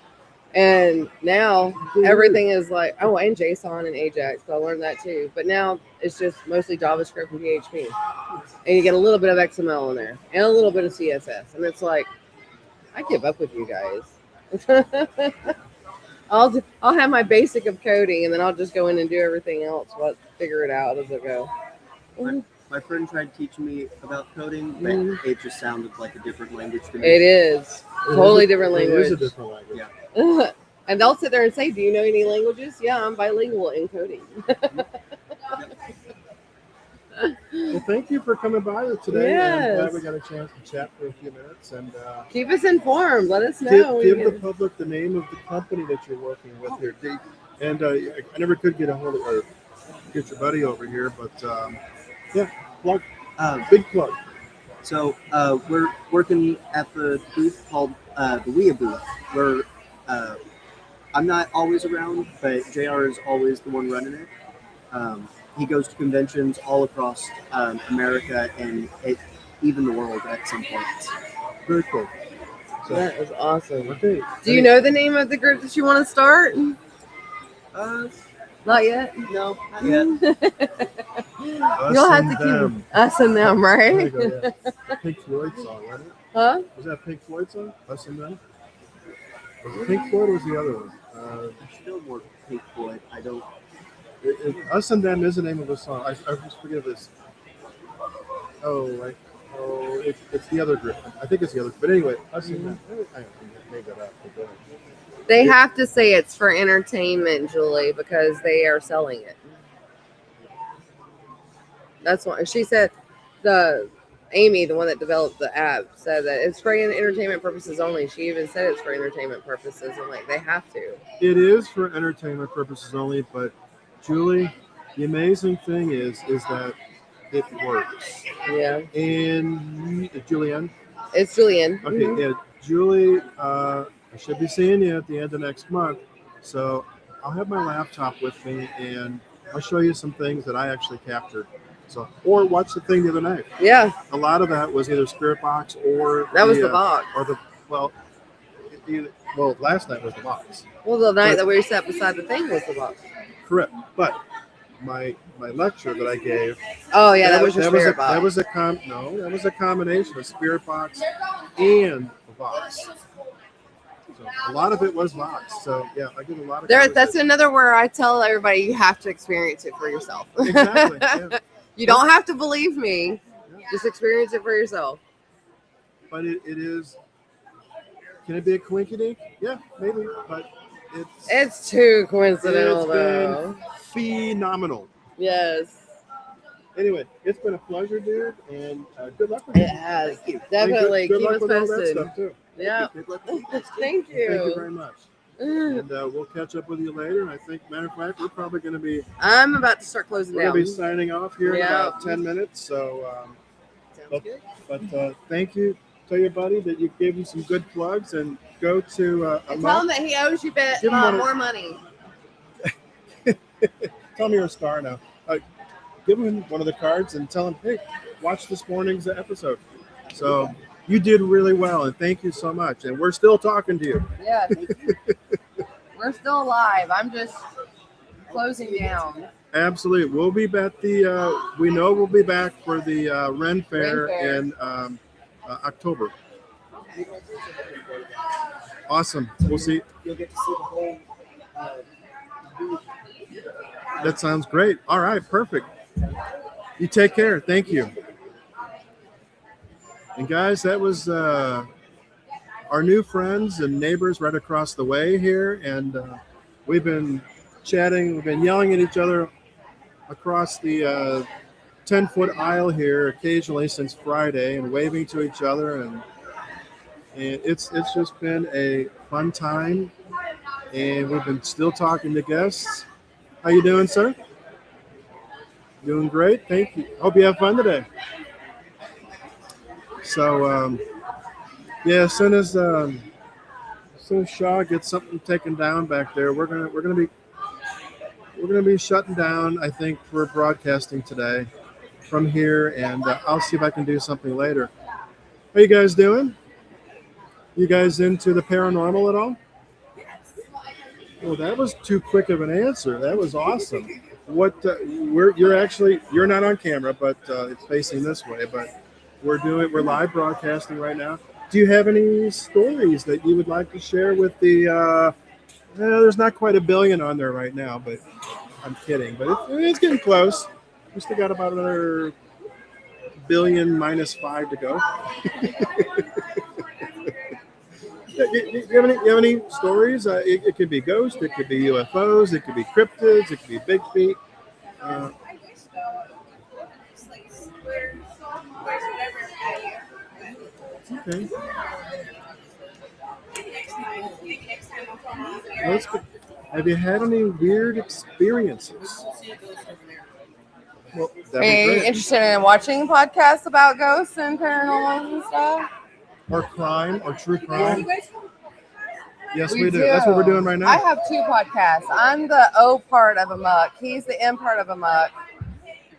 And now everything is like, oh, and JSON and Ajax. So I learned that too. But now it's just mostly JavaScript and PHP. And you get a little bit of XML in there and a little bit of CSS. And it's like, I give up with you guys. I'll have my basic of coding and then I'll just go in and do everything else. Figure it out as I go. My friend tried teaching me about coding, but Mhm. it just sounded like a different language to me. It is totally different It is a language. different language. Yeah. And they'll sit there and say, "Do you know any languages?" Yeah, I'm bilingual in coding. Well, thank you for coming by today. Yes. I'm glad we got a chance to chat for a few minutes and Keep us informed. Let us know. give the public the name of the company that you're working with here. And I never could get a hold of or get your buddy over here, but yeah, plug, big plug. So we're working at the booth called the WIA booth, where I'm not always around, but JR is always the one running it. He goes to conventions all across America and even the world at some point. Very cool. So, That is awesome. okay. Do you know the name of the group that you want to start? Not yet. No, not yet. Us You'll have and to them. keep us and them, There you right? go, yeah. Pink Floyd song, wasn't it? Huh? Was that Pink Floyd song? Us and them? Was it Pink Floyd or was the other one? Still more Pink Floyd. I don't. Us and Them is the name of the song. I just forget this. It's the other group. I think it's the other. But anyway, Us and Them. I made that up. But go ahead. They have to say it's for entertainment, Julie, because they are selling it. That's what she said. Amy, the one that developed the app, said that it's for entertainment purposes only. She even said it's for entertainment purposes, and like they have to. It is for entertainment purposes only, but Julie, the amazing thing is that it works. Yeah. And Julianne. It's Julian. Okay, Mhm. yeah, Julie. I should be seeing you at the end of next month, so I'll have my laptop with me and I'll show you some things that I actually captured. So, or watch the thing the other night. Yeah. A lot of that was either Spirit Box or That was the box. or the last night was the box. Well, the night But- that we sat beside the thing was the box. Correct, but my lecture that I gave. Oh yeah, that was your spirit box. That was a combination of Spirit Box and the box. So a lot of it was box. So yeah, I did a lot of. That's another where I tell everybody you have to experience it for yourself. Exactly. Yeah. You don't have to believe me. Yeah. Just experience it for yourself. But it is. Can it be a coinkydink? Yeah, maybe. But It's too coincidental, It's though. phenomenal. Yes, Anyway, it's been a pleasure, dude, and good luck with it it. has. Thank you. Definitely Good keep luck us with all that posted. stuff too. Yeah. Good luck to you guys, too. Thank Thank you you. very much. And we'll catch up with you later. And I think, matter of fact, we're probably going to be I'm about to start closing we're going to down. be signing off here in Yeah. about 10 minutes. So, Sounds good. but thank you. Tell your buddy that you gave him some good plugs and go to And tell him A.M.O.K. that he owes you Give him one- more money. Tell him you're a star now. Give him one of the cards and tell him, hey, watch this morning's episode. So you did really well, and thank you so much. And we're still talking to you. Yeah. We're still alive. I'm just closing down. Absolutely. We'll be back we know we'll be back for the Ren Fair Ren Fair. in October. Awesome. We'll see. You'll get to see the whole. That sounds great. All right. Perfect. You take care. Thank you. And guys, that was our new friends and neighbors right across the way here. And we've been chatting. We've been yelling at each other across the 10-foot aisle here occasionally since Friday and waving to each other. and it's just been a fun time, and we've been still talking to guests. How you doing, sir? Doing great, thank you. Hope you have fun today. So yeah, as soon as Shaw gets something taken down back there, we're gonna be shutting down. I think for broadcasting today from here, and I'll see if I can do something later. How you guys doing? You guys into the paranormal at all? Well, that was too quick of an answer. That was awesome. What you're not on camera, but it's facing this way. But we're live broadcasting right now. Do you have any stories that you would like to share with the? There's not quite a billion on there right now, but I'm kidding. But it's getting close. We still got about another billion minus 5 to go. You have any stories? It could be ghosts, it could be UFOs, it could be cryptids, it could be Bigfeet. Uh, okay. Well, that's good. Have you had any weird experiences? Well, that'd Are be you great. interested in watching podcasts about ghosts and paranormal and stuff? Or crime, or true crime. Yes, We we do. That's what we're doing right now. I have 2 podcasts. I'm the O part of A.M.O.K. He's the M part of A.M.O.K.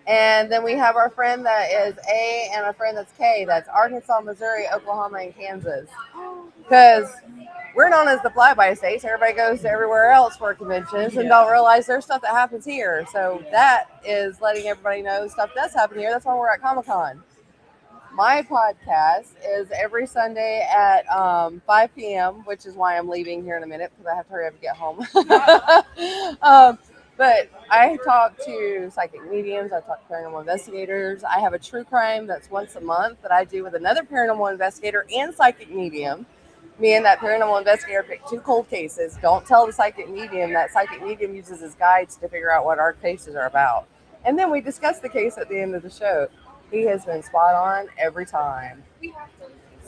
And then we have our friend that is A and a friend that's K. That's Arkansas, Missouri, Oklahoma, and Kansas. Because we're known as the flyby states. Everybody goes to everywhere else for conventions and don't realize there's stuff that happens here. So that is letting everybody know stuff does happen here. That's why we're at Comic-Con. My podcast is every Sunday at 5 p.m., which is why I'm leaving here in a minute because I have to hurry up and get home. But I talk to psychic mediums. I talk to paranormal investigators. I have a true crime that's once a month that I do with another paranormal investigator and psychic medium. Me and that paranormal investigator pick 2 cold cases. Don't tell the psychic medium. That psychic medium uses his guides to figure out what our cases are about. And then we discuss the case at the end of the show. He has been spot on every time.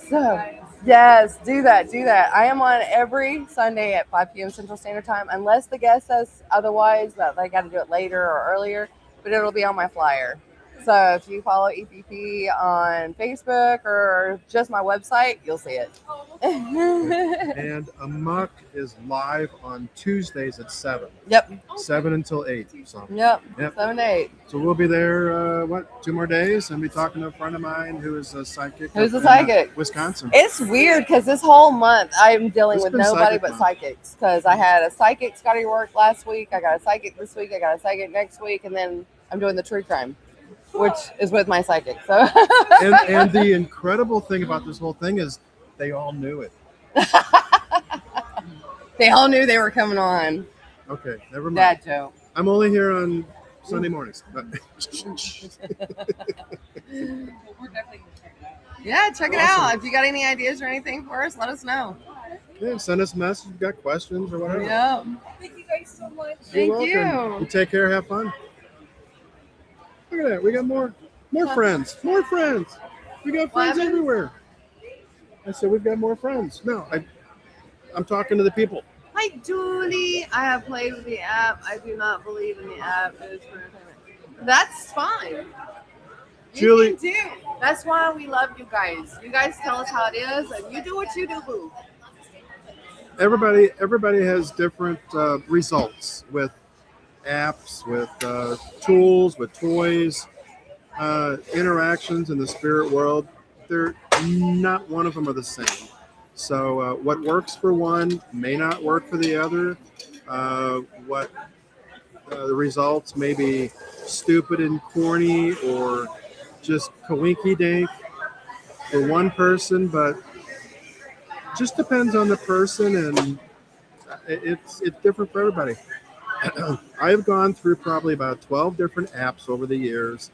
So, yes, do that. I am on every Sunday at 5 p.m. Central Standard Time, unless the guest says otherwise that they got to do it later or earlier, but it'll be on my flyer. So if you follow EPP on Facebook or just my website, you'll see it. And A.M.O.K is live on Tuesdays at 7. Yep. 7 until 8. So. Yep. Yep. 7 to 8. So we'll be there, 2 more days, and be talking to a friend of mine who is a psychic. Who's a in, psychic? Wisconsin. It's weird because this whole month I'm dealing It's with been nobody psychic but month. psychics. Because I had a psychic Scotty work last week, I got a psychic this week, I got a psychic next week, and then I'm doing the true crime, which is with my psychic. So and the incredible thing about this whole thing is they all knew it. they all knew they were coming on. Okay, never mind. Dad joke. I'm only here on Sunday mornings. But Well, we're definitely going to check it out. Yeah, check it Awesome. out. If you got any ideas or anything for us, let us know. yeah, send us a message if you got questions or whatever. Yep. Thank you guys so much. Thank You're welcome. you. You take care. Have fun. Look at that. We got more friends. More friends. We got friends happened? everywhere. I said we've got more friends. No, I'm talking to the people. Hi, Julie. I have played with the app. I do not believe in the app. It is for entertainment. That's fine. You Julie- can do. That's why we love you guys. You guys tell us how it is, and you do what you do, boo. Everybody has different results with apps, with tools, with toys, interactions in the spirit world. They're not one of them are the same. So what works for one may not work for the other. The results may be stupid and corny or just coinky dink for one person, but just depends on the person, and it's different for everybody. I've gone through probably about 12 different apps over the years,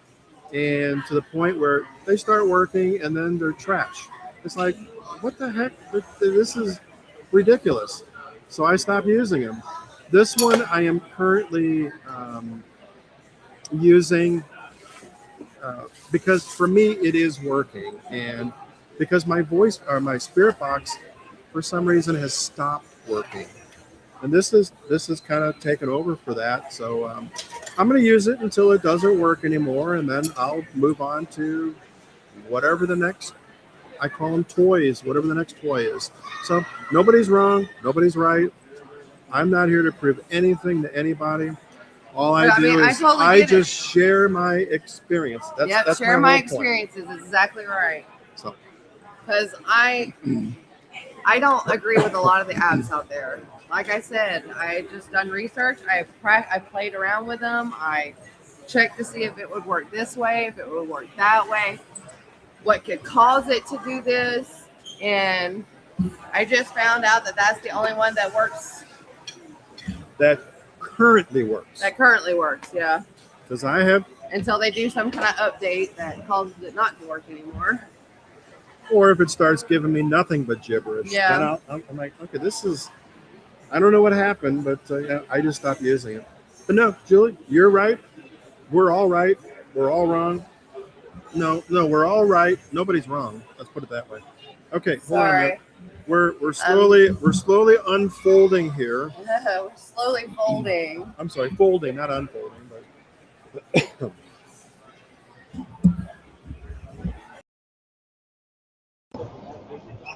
and to the point where they start working and then they're trash. It's like, what the heck? This is ridiculous. So I stopped using them. This one I am currently using because for me it is working, and because my voice or my spirit box for some reason has stopped working. And this is kind of taken over for that. So I'm going to use it until it doesn't work anymore, and then I'll move on to whatever the next. I call them toys, whatever the next toy is. So nobody's wrong, nobody's right. I'm not here to prove anything to anybody. All I But, do I is totally I get just share my experience. That's share my my whole point. experiences is exactly right. So Because I don't agree with a lot of the apps out there. Like I said, I just done research. I played around with them. I checked to see if it would work this way, if it would work that way, what could cause it to do this, and I just found out that that's the only one that works. that currently works. That currently works, yeah. Because I have, Until they do some kind of update that causes it not to work anymore. or if it starts giving me nothing but gibberish, Yeah. then I'm like, okay, this is. I don't know what happened, but yeah, I just stopped using it. But no, Julie, you're right. We're all right. We're all wrong. No, we're all right. Nobody's wrong. Let's put it that way. Okay, hold on a minute. Sorry. We're slowly unfolding here. We're slowly folding. I'm sorry, folding, not unfolding. But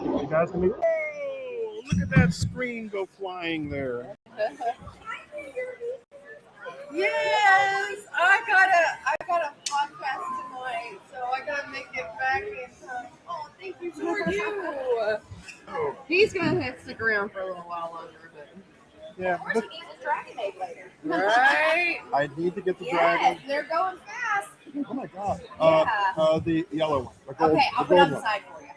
you guys can be. Whoa! Look at that screen go flying there. Yes, I got a podcast tonight, so I gotta make it back in time. Oh, thank you for you. He's gonna have to stick around for a little while longer, but Yeah, Of course, he needs his dragon egg later. right. I need to get the Yes, dragon. they're going fast. Oh my god. Yeah. The yellow one. The gold, Okay, I'll the put it gold on the one. side for you.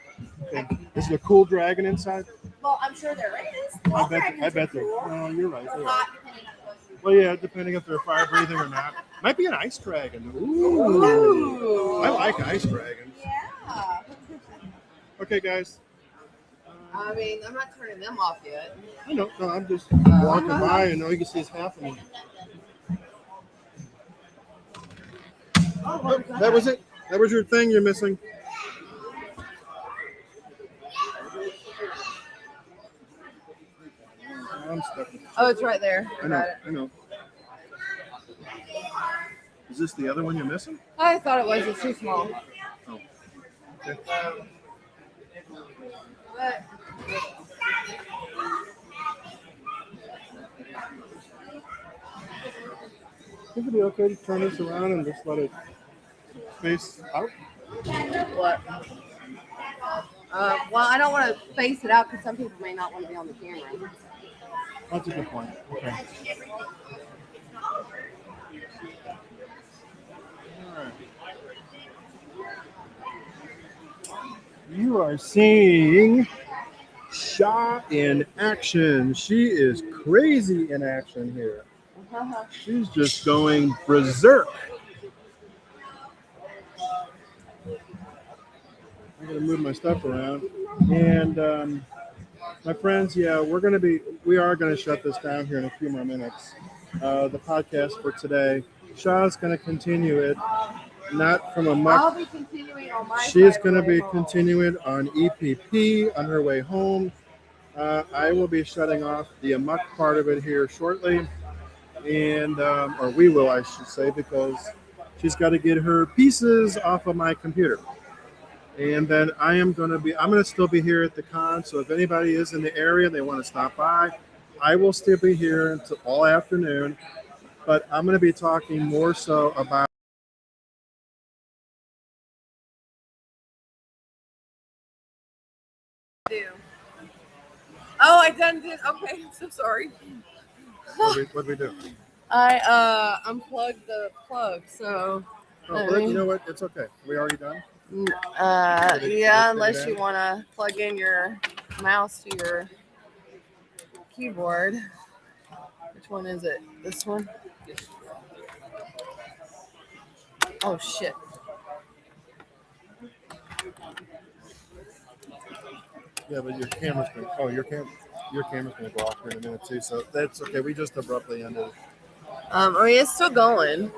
Okay. Is it a cool dragon inside? Well, I'm sure there is. I All bet dragons are there. cool. Oh, you're right. Or You're right. hot, depending on what you Well, yeah, depending if they're fire breathing or not. Might be an ice dragon. Ooh. Ooh. I like ice dragons. Yeah. Okay, guys. I mean, I'm not turning them off yet. I know. No, I'm just walking by and all you can see is half of them. Oh, that was it. That was your thing you're missing. I'm stuck. Oh, it's right there. I know. I know. Is this the other one you're missing? I thought it was. It's too small. Oh. Okay. But Think it'd be okay to turn this around and just let it face out? what? Well, I don't want to face it out because some people may not want to be on the camera. That's a good point. Okay. All right. You are seeing Shaw in action. She is crazy in action here. She's just going berserk. I'm gonna move my stuff around, and my friends, yeah, we are gonna shut this down here in a few more minutes. The podcast for today. Shaw's gonna continue it, not from A.M.O.K. I'll be continuing on my She's side going to of the way be home. continuing on EPP on her way home. I will be shutting off the A.M.O.K. part of it here shortly, and or we will, I should say, because she's got to get her pieces off of my computer. And then I'm going to still be here at the con. So if anybody is in the area, they want to stop by, I will still be here until all afternoon. But I'm going to be talking more so about. Oh, I done did. Okay, I'm so sorry. What we do? I unplugged the plug, so. Oh, but you know what? It's okay. We already done. Yeah, unless you want to plug in your mouse to your keyboard. Which one is it? This one? Oh shit. Yeah, but your camera's going. Oh, your camera's going to go off here in a minute too. So that's okay. We just abruptly ended. I mean, it's still going.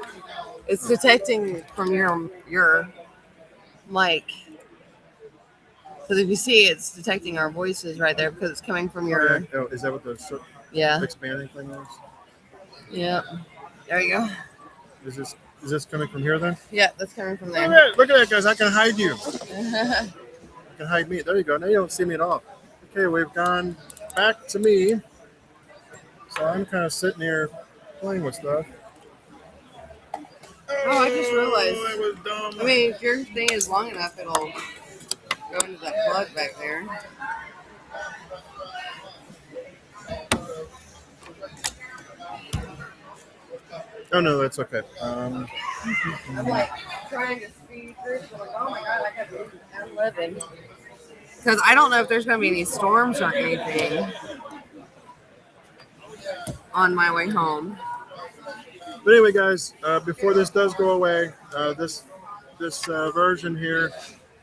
It's detecting from your mic. Because if you see, it's detecting our voices right there because it's coming from your. Oh, is that what the Yeah. expanding thing is? Yeah. There you go. Is this coming from here then? Yeah, that's coming from Look at there. that, look at that, guys! I can hide you. I can hide me. There you go. Now you don't see me at all. Okay, we've gone back to me. So I'm kind of sitting here playing with stuff. Oh, I just realized. That was dumb. I mean, if your thing is long enough, it'll go into that plug back there. Oh no, that's okay. I'm like trying to speed through. So I'm like, oh my god, I got to I'm living. Because I don't know if there's going to be any storms or anything on my way home. But anyway, guys, before this does go away, this version here,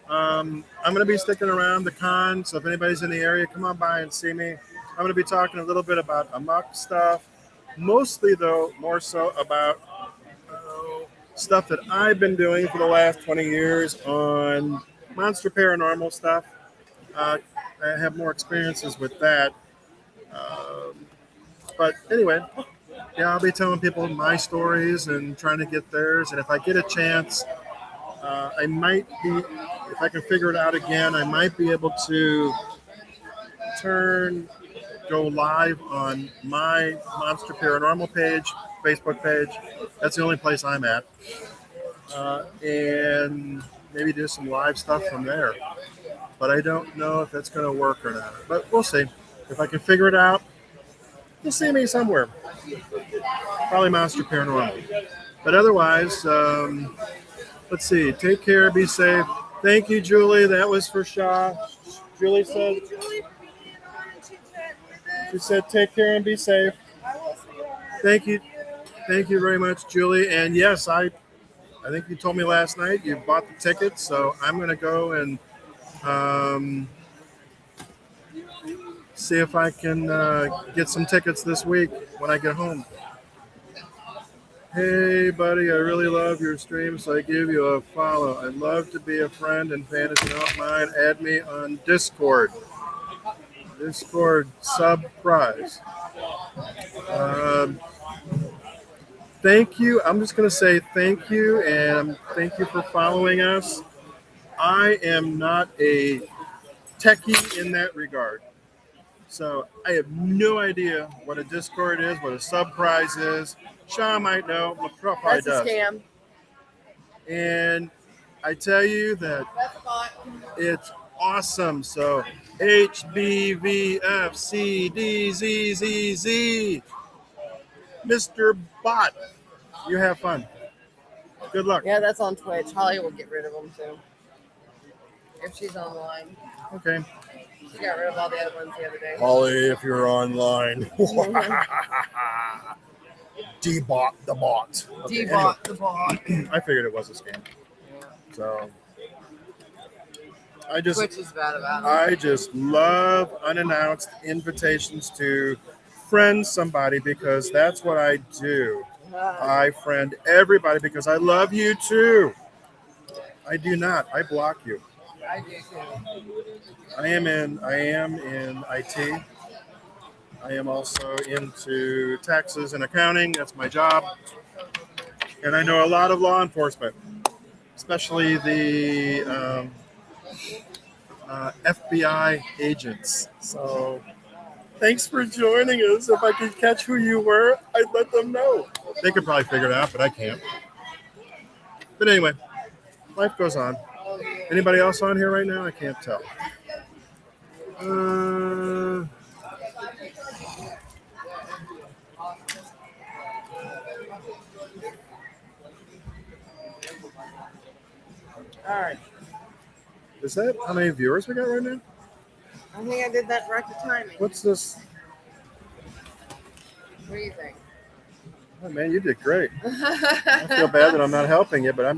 I'm going to be sticking around the con. So if anybody's in the area, come on by and see me. I'm going to be talking a little bit about A.M.O.K stuff, mostly though, more so about stuff that I've been doing for the last 20 years on monster paranormal stuff. I have more experiences with that. But anyway, yeah, I'll be telling people my stories and trying to get theirs. And if I get a chance, I might be, if I can figure it out again, I might be able to go live on my Monster Paranormal page, Facebook page. That's the only place I'm at. And maybe do some live stuff from there. But I don't know if that's going to work or not. But we'll see. If I can figure it out, you'll see me somewhere. Probably Monster Paranormal. But otherwise, let's see. Take care. Be safe. Thank you, Julie. That was for Shaw. Julie said, she said, take care and be safe. Thank you. Thank you very much, Julie. And yes, I think you told me last night you bought the tickets. So I'm going to go and see if I can get some tickets this week when I get home. Hey, buddy, I really love your stream, so I give you a follow. I'd love to be a friend and fan. If you don't mind, add me on Discord. Discord sub prize. Thank you. I'm just going to say thank you, and thank you for following us. I am not a techie in that regard. So I have no idea what a Discord is, what a sub prize is. Sean might know, but probably That's does. a scam. And I tell you that it's awesome. So HBVFCDZZZ, Mr. Bot, you have fun. Good luck. Yeah, that's on Twitch. Holly will get rid of them too. If she's online. Okay. She got rid of all the other ones the other day. Holly, if you're online. Debot the bot. Okay, Debot the bot. I figured it was a scam. So Twitch is bad about it. I just love unannounced invitations to friend somebody because that's what I do. I friend everybody because I love you too. I do not. I block you. I do too. I am in IT. I am also into taxes and accounting. That's my job. And I know a lot of law enforcement, especially the FBI agents. So thanks for joining us. If I could catch who you were, I'd let them know. They could probably figure it out, but I can't. But anyway, life goes on. Anybody else on here right now? I can't tell. All right. Is that how many viewers we got right now? I think I did that right to timing. What's this? What do you think? Oh man, you did great. I feel bad that I'm not helping you, but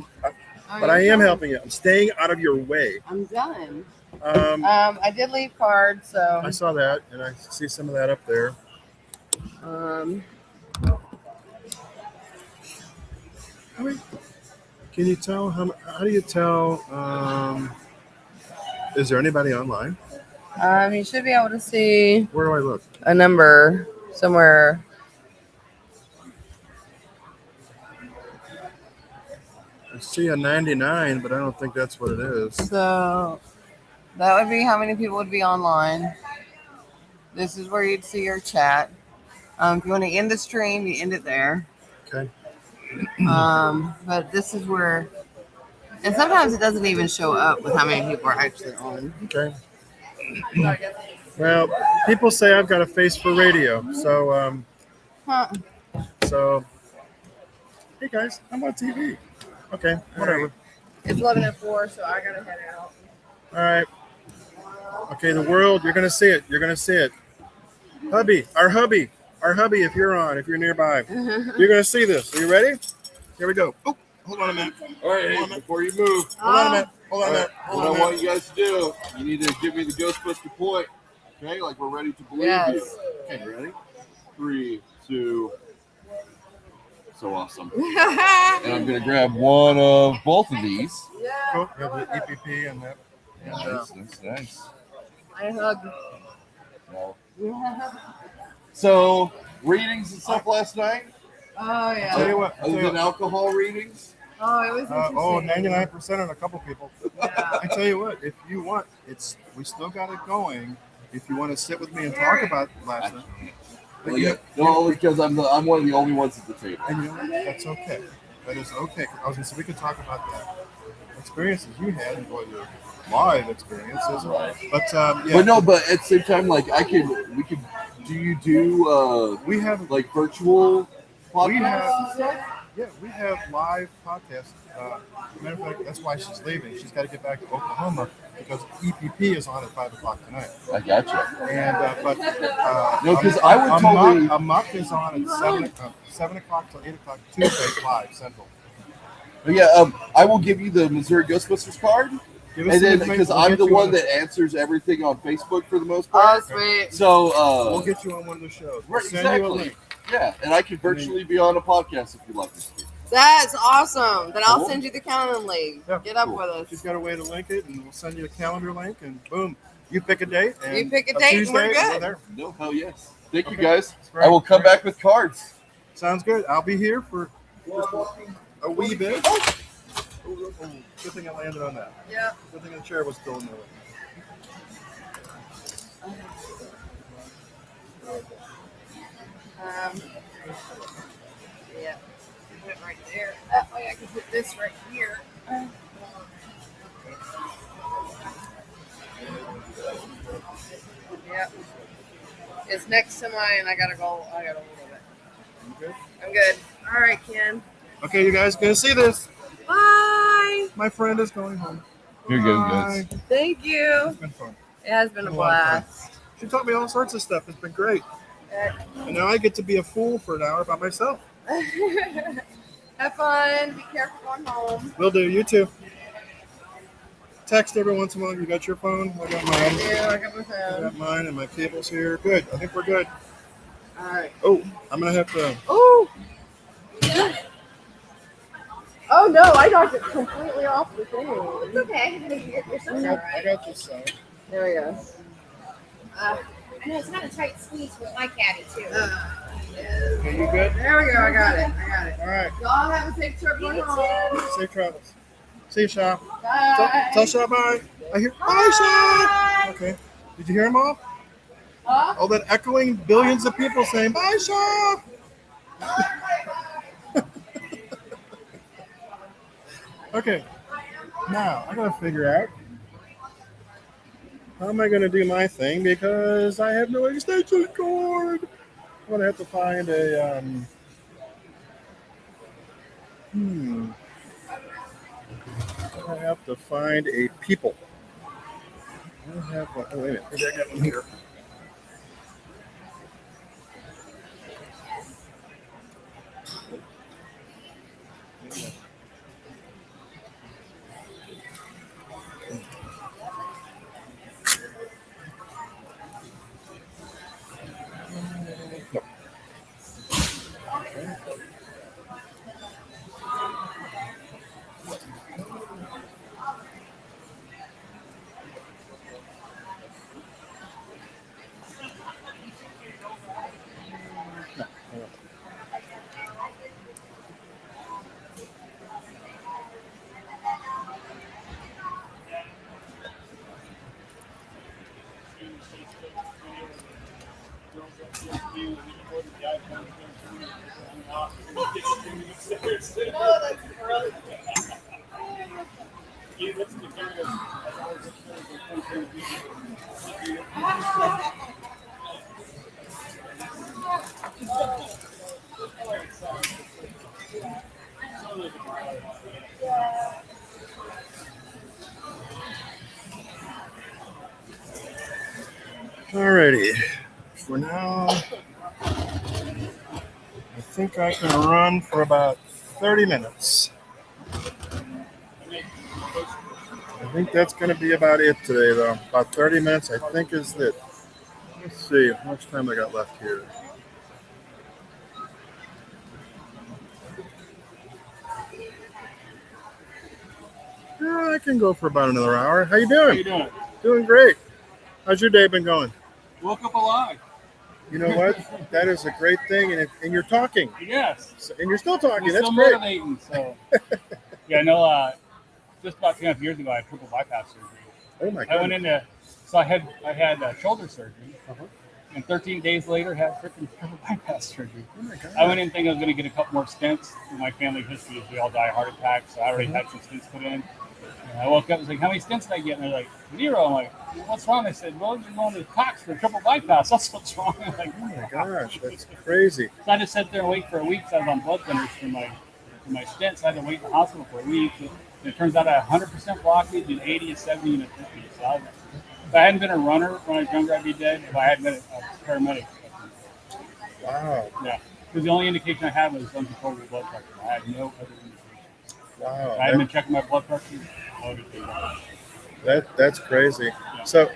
I am helping you. I'm staying out of your way. I'm done. I I did leave cards, so I saw that, and I see some of that up there. Can you tell how do you tell Is there anybody online? You should be able to see Where do I look? a number somewhere. I see a 99, but I don't think that's what it is. So that would be how many people would be online. This is where you'd see your chat. If you want to end the stream, you end it there. Okay. But this is where, and sometimes it doesn't even show up with how many people are actually on. Okay. Well, people say I've got a face for radio, so Huh. so. Hey guys, I'm on TV. Okay, whatever. It's 11:04, so I gotta head out. All right. Okay, the world, you're gonna see it. You're gonna see it. Hubby, our hubby, if you're on, if you're nearby, you're gonna see this. Are you ready? Here we go. Oh, hold on a minute. All right, hey, before you move, Hold on a minute. Hold on a all minute. right, Hold what on I a want minute. you guys to do, you need to give me the Ghostbuster point. Okay, like we're ready to believe Yes. you. Okay, ready? 3, 2. So awesome. And I'm gonna grab one of both of these. Cool. We have the EPP and that. Nice. I hug. No. So, readings and stuff last night. Oh yeah. Tell you what. Other than alcohol readings. Oh, it was interesting. 99% on a couple people. Yeah. I tell you what, if you want, we still got it going. If you want to sit with me and talk about last night, Well, yeah. No, because I'm one of the only ones at the table. and you know what? That's okay. That is okay. I was gonna say we could talk about that experiences you had and what your live experiences. Right. But yeah. But no, but at the same time, like we could. Do you do we have like virtual podcasts? we have live podcasts. Matter of fact, that's why she's leaving. She's got to get back to Oklahoma because EPP is on at 5:00 tonight. I gotcha. And No, because I would totally. A.M.O.K is on at 7 o'clock till 8 o'clock Tuesday live Central. But yeah, I will give you the Missouri Ghostbusters card, Give us and some then information. because We'll I'm get the you one on that answers everything on Facebook for the most Oh, part. sweet. So we'll get you on one of the shows. We'll right, send you a exactly. link. Yeah, and I can virtually be on a podcast if you'd like me to. That's awesome. Then I'll Cool. send you the calendar link. Yeah, Get up cool. with us. She's got a way to link it, and we'll send you a calendar link, and boom, you pick a date. And You pick a date, and Tuesday, we're good. there. No, hell yes. Thank you Okay. guys. Right. I will come back with cards. Sounds good. I'll be here for just a wee bit. Good thing I landed on that. Yeah. Good thing the chair was still in there. Yeah. Put it right there. That way I can put this right here. Yep. It's next to mine. I gotta move it. You good? I'm good. All right, Ken. Okay, you guys gonna see this. Bye. My friend is going home. You're good, Bye. Thank you. It's been fun. It has been a A lot of fun. blast. She taught me all sorts of stuff. It's been great. And now I get to be a fool for an hour by myself. Have fun. Be careful going home. Will do. You too. Text every once in a while. You got your phone? I got I mine. do. I got my I phone. got mine and my cable's here. Good. I think we're good. All right. Oh, I'm gonna have to. Oh. Oh no! I knocked it completely off the thing. It's okay. You're so sorry. I got this side. There we go. I know it's not a tight squeeze with my caddy too. Okay, you good? There we go. I got it. All right. Y'all have a safe trip going home. Safe travels. See you, Shaw. Bye. Tell Shaw bye. I hear bye, Shaw. Okay. Did you hear him all? Huh? All that echoing billions of people saying bye, Shaw. Okay. Now I gotta figure out how am I gonna do my thing because I have no extension cord. I'm gonna have to find a I have to find a people. I don't have one. Oh, wait a minute. Maybe I got one here. No. Alrighty. For now, I think I can run for about 30 minutes. I think that's going to be about it today, though. About 30 minutes, I think, is it. Let's see how much time I got left here. Yeah, I can go for about another hour. How you How doing? you doing? Doing great. How's your day been going? Woke up alive. You know what? That is a great thing, and you're talking, Yes. and you're still talking. We're That's still great. motivating. So, yeah, no. Just about 2.5 years ago, I had triple bypass surgery. Oh my I went god. into, so I had shoulder surgery, Uh-huh. and 13 days later had freaking triple bypass surgery. Oh my god. I went in thinking I was going to get a couple more stents. In my family history is we all die of heart attacks, so I already had some stents put in. And I woke up and was like, "How many stents did I get?" And they're like, "0." I'm like, "What's wrong?" They said, "Well, you're going to Cox for triple bypass. That's what's wrong." I'm like, Oh my gosh, that's crazy. So I just sat there and wait for a week. So I was on blood thinners for my stents. I had to wait in the hospital for a week. And it turns out I had 100% blockage and 80 and 70 and a 50. So if I hadn't been a runner when I was younger, I'd be dead. If I hadn't been a paramedic, Wow. yeah. Because the only indication I had was uncontrollable blood pressure. I had no other indication. Wow. I hadn't been checking my blood pressure. That's crazy. So,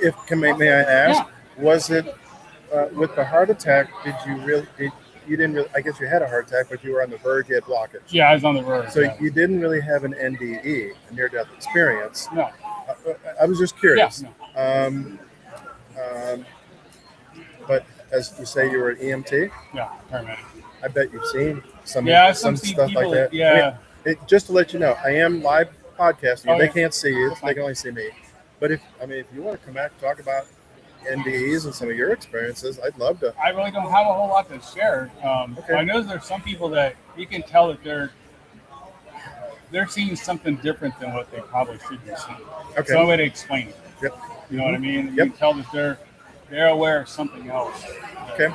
if may I ask, was it with the heart attack? You didn't really? I guess you had a heart attack, but you were on the verge. You had blockage. Yeah, I was on the verge. So yeah. you didn't really have an NDE, a near-death experience. No. I was just curious. Yeah, no. But as you say, you were an EMT. Yeah, paramedic. I bet you've seen some Some stuff people, like that. Yeah. I mean, just to let you know, I am live podcasting. Oh, They yeah. can't see you; That's they fine. can only see me. But if you want to come back and talk about NDEs and some of your experiences, I'd love to. I really don't have a whole lot to share. Okay. I know there's some people that you can tell that they're seeing something different than what they probably should be seeing. Okay. So I'm going to explain it. Yep. You know what I mean? You Yep. can tell that they're aware of something else. Okay.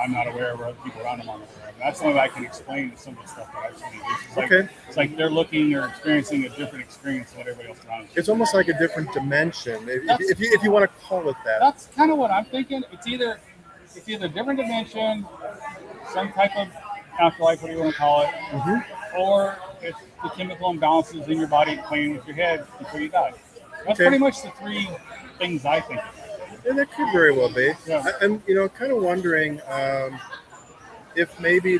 I'm not aware of, other people around them aren't aware of. That's something I can explain to some of the stuff that I've seen. It's like, Okay. It's like they're looking or experiencing a different experience than what everybody else around them. It's almost like a different dimension, if you want to call it that. That's kind of what I'm thinking. It's either a different dimension, some type of afterlife, what do you want to call it, Mm-hmm. or it's the chemical imbalances in your body playing with your head before you die. That's Okay. pretty much the three things I think. And that could very well be. Yeah. I'm kind of wondering if maybe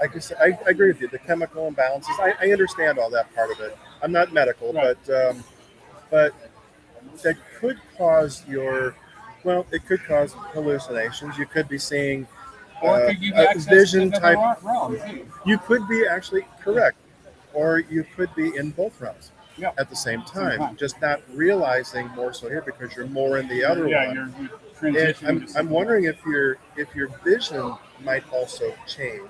like I said, I agree with you. The chemical imbalances, I understand all that part of it. I'm not medical, Right. but that could cause it could cause hallucinations. You could be seeing Or could you a access vision to type. the realm too? You could be actually correct, or you could be in both realms Yeah. at the same time, time. just not realizing more so here because you're more in the other Yeah, one. you're And transitioning. I'm to something wondering if your vision might also change.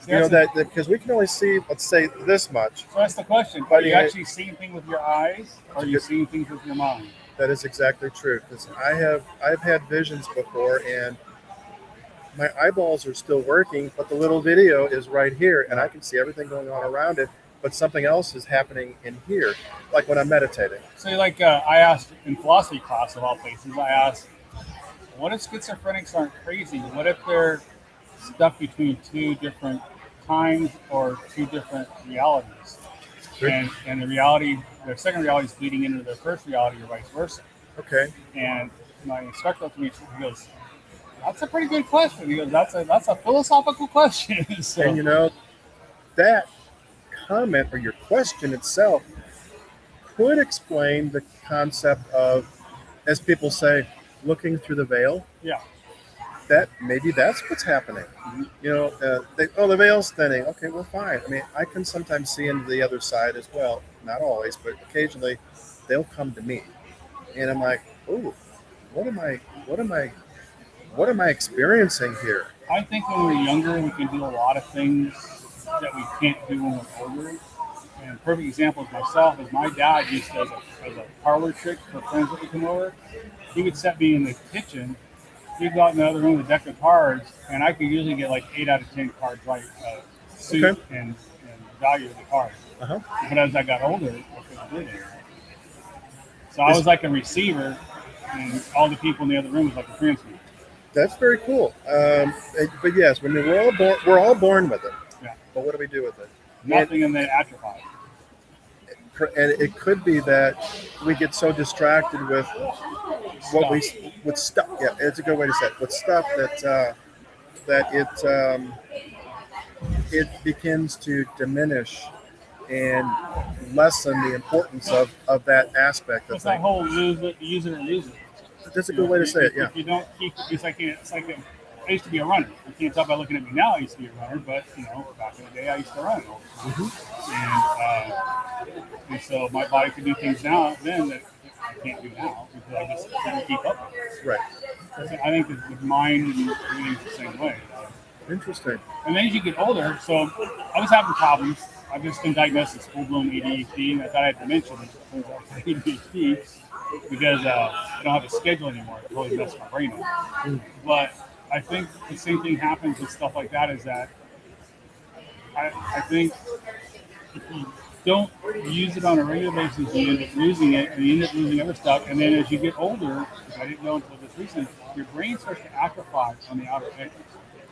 See, that's That because we can only see, let's say, this much. So that's the question. But Are you yeah, actually seeing things with your eyes, or are you seeing things with your mind? That is exactly true. Because I've had visions before, and my eyeballs are still working, but the little video is right here, and I can see everything going on around it. But something else is happening in here, like when I'm meditating. So, like, I asked in philosophy class of all places, I asked, what if schizophrenics aren't crazy? What if they're stuck between two different times or two different realities? Sure. And the reality, their second reality is bleeding into their first reality or vice versa. Okay. And my instructor looked at me, he goes, that's a pretty good question. He goes, that's a philosophical question. So, And that comment or your question itself could explain the concept of, as people say, looking through the veil. yeah. That maybe that's what's happening. The veil's thinning. Okay, well, fine. I mean, I can sometimes see into the other side as well. Not always, but occasionally, they'll come to me, and I'm like, oh, what am I what am I experiencing here? I think when we're younger, we can do a lot of things that we can't do when we're older. And a perfect example of myself is my dad used to, as a parlor trick for friends that would come over, he would set me in the kitchen. He'd go out in the other room with a deck of cards, and I could usually get like 8 out of 10 cards right, suit Okay. and value of the cards. Uh-huh. But as I got older, I couldn't do it. So I was like a receiver, and all the people in the other room was like a transmitter. That's very cool. But yes, I mean, we're all born with it. Yeah. But what do we do with it? Nothing in the atrophy. And it could be that we get so distracted with with stuff. Yeah, it's a good way to say it. With stuff that it begins to diminish and lessen the importance of that aspect of It's that things. whole use it or lose it. That's a good way to say it. Yeah. If you don't keep, it's like I used to be a runner. You can't tell by looking at me now. I used to be a runner, but back in the day, I used to run all the time. And so my body could do things then that I can't do now because I just couldn't keep up with it. Right. I think that with mind and everything's the same way. Interesting. And then as you get older, so I was having problems. I've just been diagnosed with full-blown ADHD, and I thought I had dementia. It turns out I had ADHD because I don't have a schedule anymore. It totally messed my brain up. But I think the same thing happens with stuff like that is that I think if you don't use it on a regular basis, you end up losing it, and you end up losing other stuff. And then as you get older, which I didn't know until this recently, your brain starts to atrophy on the outer edges.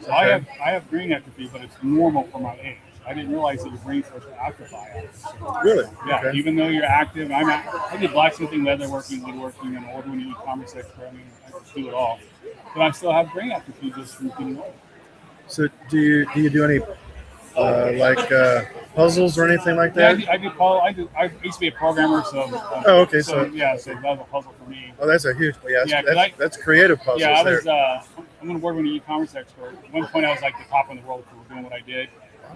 So I have brain atrophy, but it's normal for my age. I didn't realize that your brain starts to atrophy. Really? Yeah, Okay. even though you're active, I did blacksmithing, leatherworking, woodworking, and award-winning e-commerce expert. I mean, I just do it all. But I still have brain atrophy just from getting older. So do you do any puzzles or anything like that? Yeah, I used to be a programmer, so. Oh, okay. So that was a puzzle for me. Oh, that's a huge. Yeah, Yeah, that's creative puzzles. Yeah, there. I'm an award-winning e-commerce expert. At one point, I was like the top in the world for doing what I did.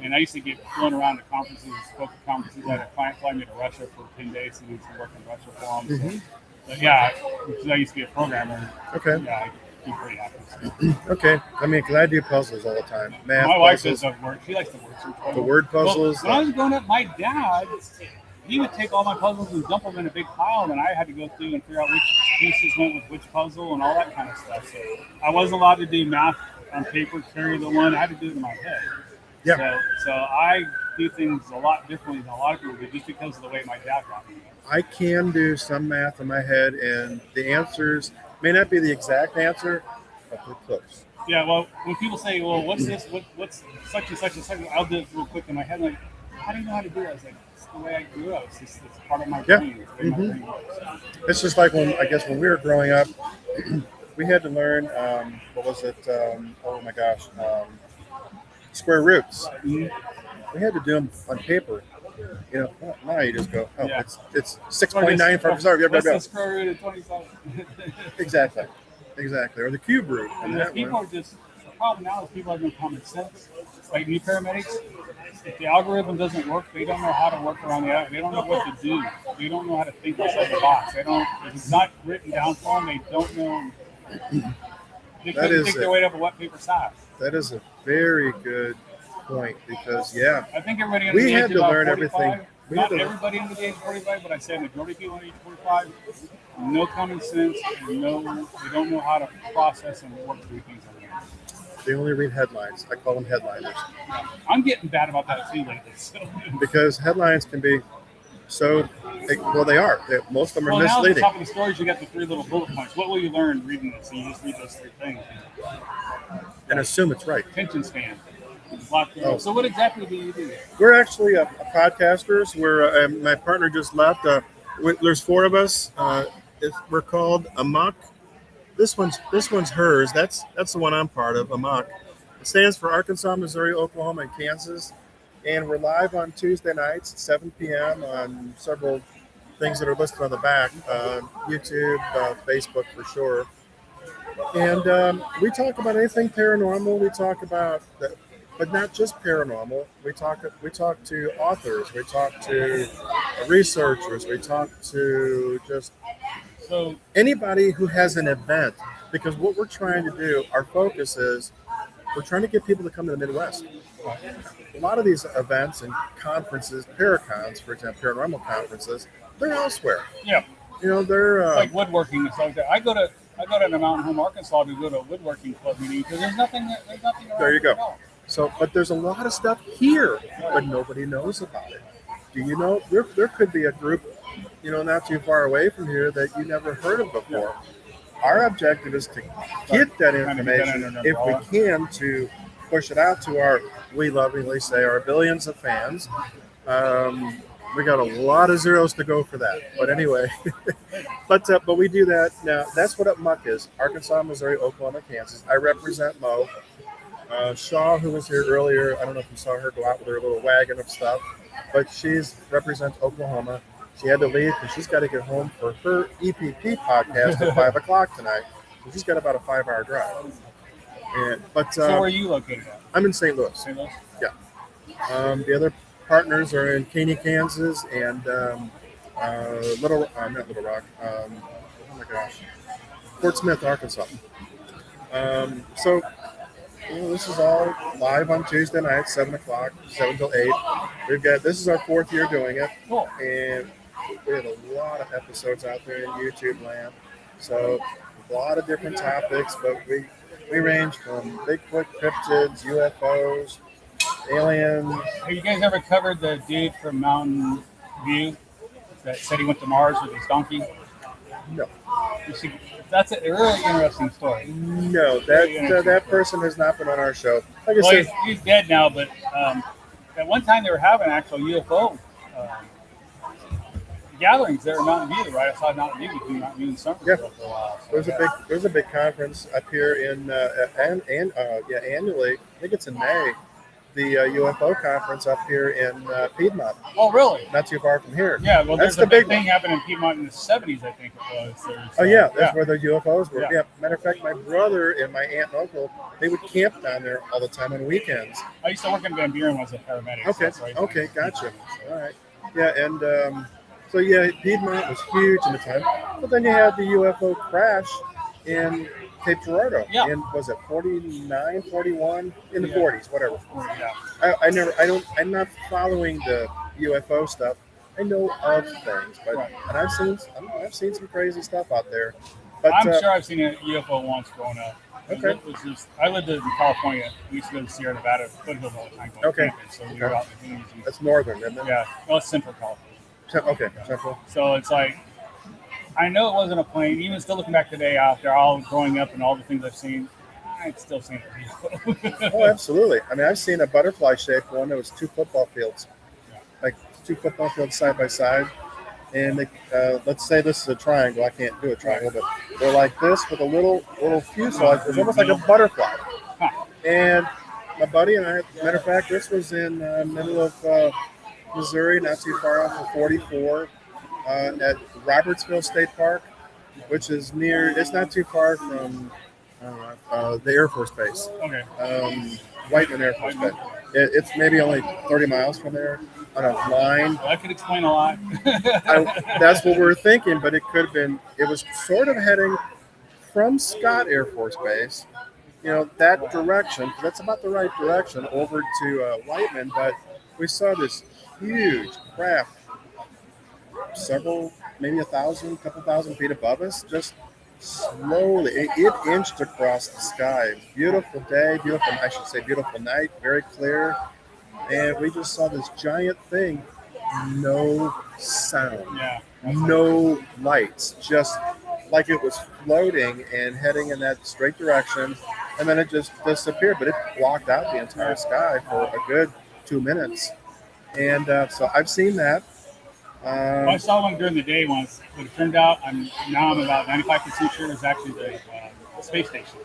And I used to get flown around to conferences, spoke at conferences. I had a client fly me to Russia for 10 days to do some work in Russia for them. So, yeah, because I used to be a programmer. Okay. Yeah, I do pretty happy. Okay. I mean, because I do puzzles all the time. Math My wife puzzles, does work. She likes the word. the word puzzles. When I was growing up, my dad, he would take all my puzzles and dump them in a big pile, and I had to go through and figure out which pieces went with which puzzle and all that kind of stuff. So I wasn't allowed to do math on paper, carry the one. I had to do it in my head. Yeah. So I do things a lot differently than a lot of people do just because of the way my dad taught me. I can do some math in my head, and the answers may not be the exact answer, but they're close. Yeah, well, when people say, well, what's this? What's such and such and such? I'll do it real quick in my head. Like, how do you know how to do that? I was like, it's the way I grew up. It's part of my brain. It's the way my brain works. It's just like when we were growing up, we had to learn, what was it? Oh my gosh. Square roots. We had to do them on paper. Now you just go, Yeah. it's 6.9 from sorry. What's the square root of 27? Exactly. Or the cube root. And people are just, the problem now is people have no common sense. Like new paramedics, if the algorithm doesn't work, they don't know how to work around the algorithm. They don't know what to do. They don't know how to think outside the box. If it's not written down for them, they don't know. They couldn't think their way up a wet paper size. That is a very good point because, I think everybody under we the age had of to about learn 45, everything. Not everybody under the age of 45, but I say a majority of people under the age of 45, no common sense, and they don't know how to process and work through things on their own. They only read headlines. I call them headliners. I'm getting bad about that too lately. So. Because headlines can be they are. Most of them are Now at the misleading. top of the stories, you got the 3 little bullet points. What will you learn reading this? And you just read those 3 things. And assume it's right. Attention span. Oh. So what exactly do you do? We're actually podcasters. My partner just left. There's 4 of us. We're called A.M.O.K. This one's hers. That's the one I'm part of. A.M.O.K. It stands for Arkansas, Missouri, Oklahoma, and Kansas. And we're live on Tuesday nights at 7 p.m. on several things that are listed on the back. YouTube, Facebook for sure. And we talk about anything paranormal. We talk about that. But not just paranormal. We talk to authors. We talk to researchers. We talk to just anybody who has an event because what we're trying to do, our focus is we're trying to get people to come to the Midwest. A lot of these events and conferences, paracons, for example, paranormal conferences, they're elsewhere. Yeah. You know, they're Like woodworking and stuff like that. I go to the Mountain Home, Arkansas to go to a woodworking club meeting because there's nothing around There you go. at all. So, but there's a lot of stuff here, but nobody knows about it. Do you know there could be a group, you know, not too far away from here that you never heard of before. Our objective is to get that information, if we can, to push it out to our, we lovingly say, our billions of fans. We got a lot of zeros to go for that. But anyway, but we do that now. That's what A.M.O.K is: Arkansas, Missouri, Oklahoma, Kansas. I represent Mo. Shaw, who was here earlier, I don't know if you saw her go out with her little wagon of stuff, but she's represents Oklahoma. She had to leave because she's got to get home for her EPP podcast at 5 o'clock tonight. So she's got about a 5-hour drive. So where are you located at? I'm in St. Louis. St. Louis? Yeah. The other partners are in Caney, Kansas, and not Little Rock. Oh my gosh, Fort Smith, Arkansas. So this is all live on Tuesday night, 7 o'clock, 7 till 8. This is our 4th year doing it, Cool. and we have a lot of episodes out there in YouTube land. So a lot of different topics, but we range from Bigfoot, cryptids, UFOs, aliens. Have you guys ever covered the dude from Mountain View that said he went to Mars with his donkey? No. That's a really interesting story. No, that person has not been on our show. Like I said, he's dead now, but at one time they were having actual UFO gatherings there in Mountain View, right outside Mountain View, between Mountain View and Somerville for a while. So, there's a big conference up here in annually. I think it's in May. The UFO conference up here in Piedmont. Oh, really? Not too far from here. Yeah, well, that's there's a big thing happened in Piedmont in the 70s, I think it was. That's where the UFOs were. Yeah. Matter of fact, my brother and my aunt and uncle, they would camp down there all the time on weekends. I used to work in Van Buren as a paramedic. Okay, so okay, gotcha. All right. Yeah, and Piedmont was huge in the time. But then you had the UFO crash in Cape Girardeau. Yeah. And was it 49, 41? In the 40s, whatever. Yeah. I'm not following the UFO stuff. I know of things, but and I've seen some crazy stuff out there. But I'm sure I've seen a UFO once growing up. Okay. It was just, I lived in California. We used to go to Sierra Nevada foothills all the time. Okay. Camping, so we were out in the communities. That's northern, isn't it? Yeah. Well, it's Central California. Okay. Central. So it's like, I know it wasn't a plane. Even still looking back today after all growing up and all the things I've seen, I'd still seen it. Oh, absolutely. I mean, I've seen a butterfly-shaped one that was 2 football fields, like 2 football fields side by side. And they, let's say this is a triangle. I can't do a triangle, but they're like this with a little fuselage. It's almost like a butterfly. And my buddy and I, matter of fact, this was in the middle of Missouri, not too far off of 44. At Robertsville State Park, which is near. It's not too far from the Air Force Base. Okay. Whiteman Air Force Base. It's maybe only 30 miles from there on a line. Well, that could explain a lot. That's what we were thinking, but it could have been. It was sort of heading from Scott Air Force Base, that direction. That's about the right direction over to Whiteman, but we saw this huge craft. Several, maybe 1,000, couple thousand feet above us, just slowly. It inched across the sky. Beautiful day, beautiful night, very clear. And we just saw this giant thing, no sound, no lights, just like it was floating and heading in that straight direction. And then it just disappeared, but it blocked out the entire sky for a good 2 minutes. And so I've seen that. I saw one during the day once, but it turned out I'm about 95% sure it was actually the space station.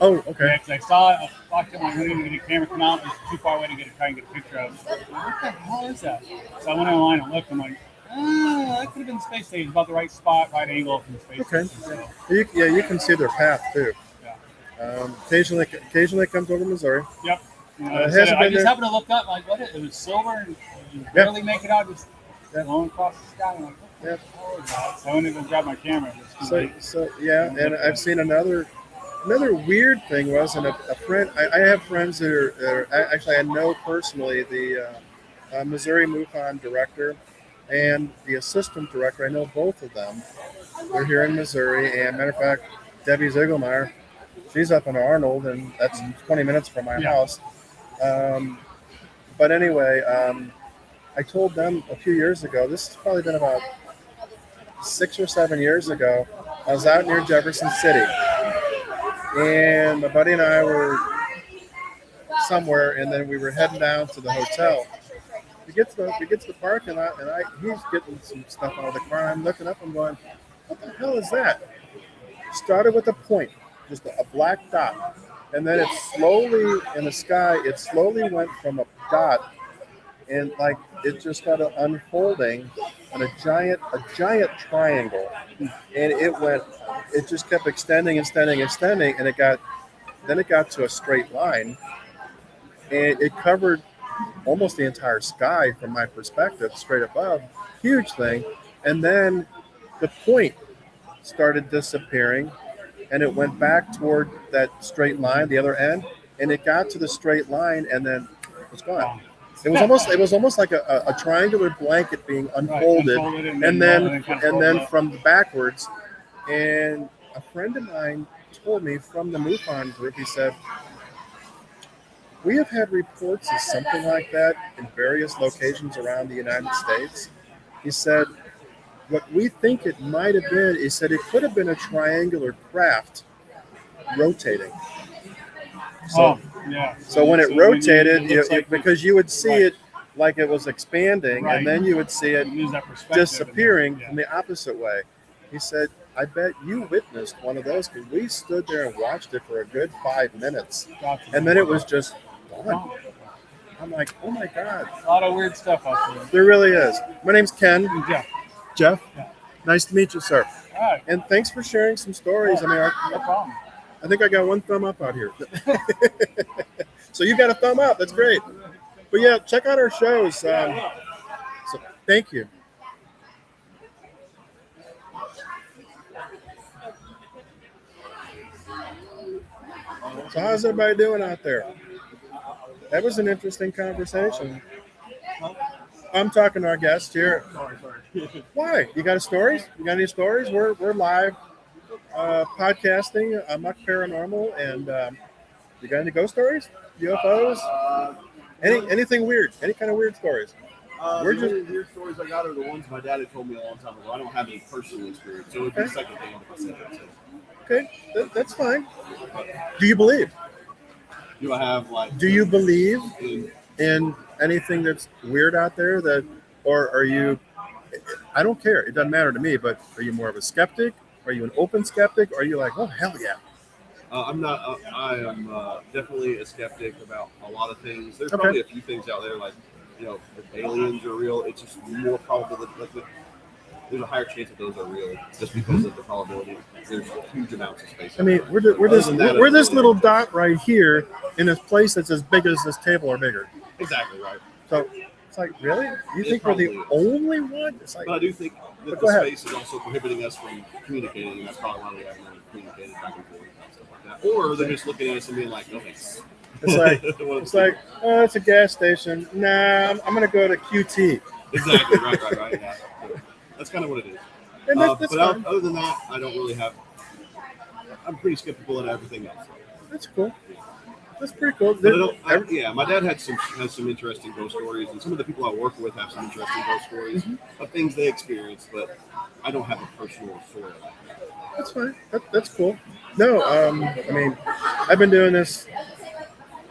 Oh, okay. Yeah, I saw it. I walked up my room and the camera come out. It was too far away to try and get a picture of it. What the hell is that? So I went online and looked. I'm like, that could have been the space station. About the right spot, right angle from the space station. So. You can see their path too. Yeah. Occasionally it comes over Missouri. Yep. I just happened to look up. Like, what? It was silver and you barely make it out. Just going across the sky. I'm like, Yep. So I went to go grab my camera. It's too late. So yeah, and I've seen another weird thing was, and a friend. I have friends actually I know personally the Missouri MUFON director and the assistant director. I know both of them. They're here in Missouri, and matter of fact, Debbie Ziegelmeyer, she's up in Arnold, and that's 20 minutes from my Yeah. house. But anyway, I told them a few years ago. This has probably been about 6 or 7 years ago. I was out near Jefferson City, and my buddy and I were somewhere, and then we were heading down to the hotel. We get to the parking lot, and he's getting some stuff out of the car. And I'm looking up, I'm going, "What the hell is that?" Started with a point, just a black dot, and then it slowly in the sky. It slowly went from a dot, and like it just started unfolding on a giant triangle, and it just kept extending, and it got to a straight line, and it covered almost the entire sky from my perspective, straight above, huge thing, and then the point started disappearing, and it went back toward that straight line, the other end, and it got to the straight line, and then it was gone. It was almost like a triangular blanket being unfolded, and then from the backwards. And a friend of mine told me from the MUFON group, he said, "We have had reports of something like that in various locations around the United States." He said, "What we think it might have been," he said, "it could have been a triangular craft rotating." So, yeah. so when it rotated, like because you would see it like it was expanding, and then you would see it disappearing from the opposite way. He said, "I bet you witnessed one of those, because we stood there and watched it for a good 5 minutes, and then it was just gone." I'm like, "Oh my God." A lot of weird stuff out there. There really is. My name's Ken. Jeff. Jeff, nice to meet you, sir. All right. And thanks for sharing some stories. I mean, No problem. I think I got one thumb up out here. So you got a thumb up. That's great. But yeah, check out our shows. So thank you. So how's everybody doing out there? That was an interesting conversation. I'm talking to our guest here. Why? You got stories? You got any stories? We're live podcasting A.M.O.K Paranormal, and you got any ghost stories? UFOs? Anything weird? Any kind of weird stories? We're just weird stories I got are the ones my dad had told me a long time ago. I don't have any personal experience, so it would be secondhand if I said that. Okay, that's fine. Do you believe? Do I have like? Do you believe in anything that's weird out there? Or are you? I don't care. It doesn't matter to me. But are you more of a skeptic? Are you an open skeptic? Or are you like, oh hell yeah? I'm not. I am definitely a skeptic about a lot of things. There's probably a few things out there, like if aliens are real, it's just more probable that there's a higher chance that those are real, just because of the probability. There's huge amounts of space. I mean, we're this little dot right here in a place that's as big as this table or bigger. Exactly right. So it's like, really? You think we're the only one? It's like, but I do think that the space is also prohibiting us from communicating, and that's probably why we haven't communicated back and forth and stuff like that. Or they're just looking at us and being like, "No thanks." It's like, oh, it's a gas station. Nah, I'm gonna go to QT. Exactly. Right. Yeah. So that's kind of what it is. And that's fine. Other than that, I don't really have. I'm pretty skeptical of everything else. That's cool. That's pretty cool. My dad has some interesting ghost stories, and some of the people I work with have some interesting ghost stories of things they experienced, but I don't have a personal story like that. That's fine. That's cool. No, I mean, I've been doing this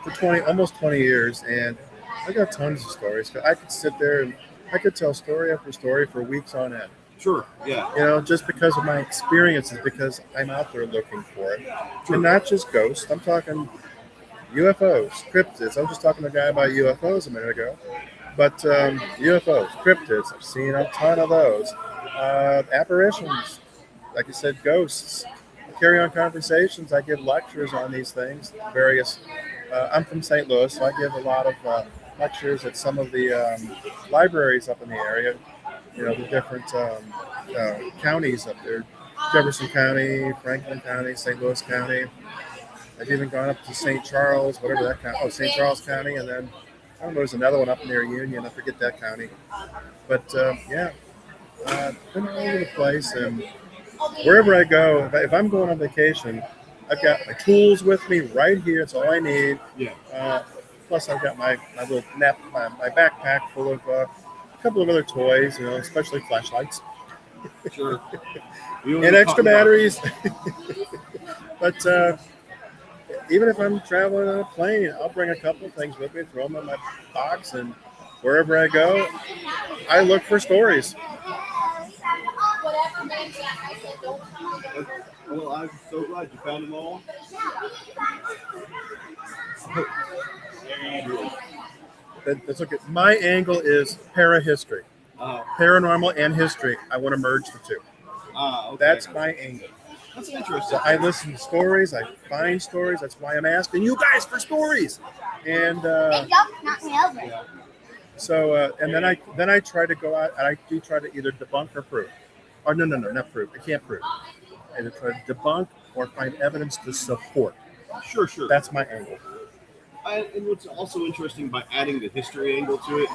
for almost 20 years, and I got tons of stories. I could sit there and I could tell story after story for weeks on end. Sure, yeah. Just because of my experiences, because I'm out there looking for it. Sure. And not just ghosts. I'm talking UFOs, cryptids. I was just talking to a guy about UFOs a minute ago. But UFOs, cryptids, I've seen a ton of those. Apparitions, like you said, ghosts. I carry on conversations. I give lectures on these things. I'm from St. Louis, so I give a lot of lectures at some of the libraries up in the area. the different counties up there. Jefferson County, Franklin County, St. Louis County. I've even gone up to St. Charles, whatever that county. Oh, St. Charles County, and then I don't know. There's another one up near Union. I forget that county. But been all over the place, and wherever I go, if I'm going on vacation, I've got my tools with me right here. It's all I need. Yeah. Plus, I've got my little my backpack full of a couple of other toys, especially flashlights Sure. and extra batteries. But even if I'm traveling on a plane, I'll bring a couple of things with me, throw them in my box, and wherever I go, I look for stories. Well, I'm so glad you found them all. Let's look at my angle is parahistory, paranormal and history. I want to merge the two. Okay. That's my angle. That's interesting. So I listen to stories. I find stories. That's why I'm asking you guys for stories. And so and then I try to go out and I do try to either debunk or prove. Or no, not prove. I can't prove. I either try to debunk or find evidence to support. Sure. That's my angle. And what's also interesting by adding the history angle to it,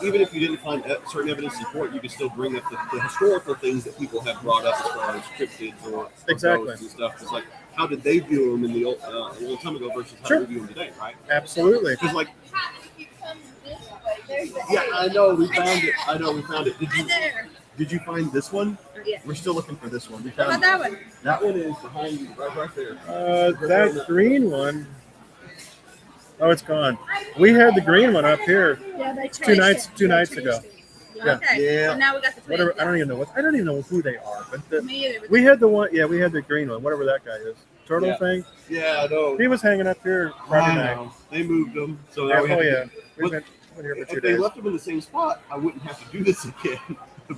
even if you didn't find certain evidence to support, you can still bring up the historical things that people have brought up as far as cryptids or ghosts and stuff. It's like, how did they view them in the a long time ago versus how we view them today, right? Absolutely. Because yeah, I know we found it. Did you find this one? Yeah. We're still looking for this one. We How found about that one? That one is behind you, right there. That green one. Oh, it's gone. We had the green one up here Yeah, they two nights ago. Yeah. Okay. Yeah. So now we got the twins. Whatever. I don't even know who they are. But Me either. we had the one. Yeah, we had the green one. Whatever that guy is. Turtle Yeah. thing. Yeah, I know. He was hanging up here Friday I night. know. They moved them, so Yeah, now we have to yeah. do- We've But been here for 2 If they days. left them in the same spot, I wouldn't have to do this again.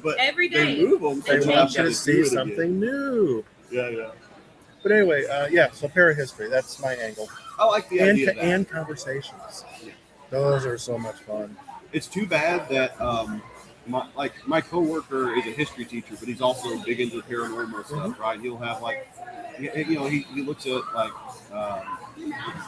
But Every they day. move them, so They we want have you to to do see it again. something new. Yeah. But anyway, so parahistory. That's my angle. I like the idea of that. And conversations. Those are so much fun. It's too bad that my coworker is a history teacher, but he's also big into paranormal stuff, right? He'll have he looks at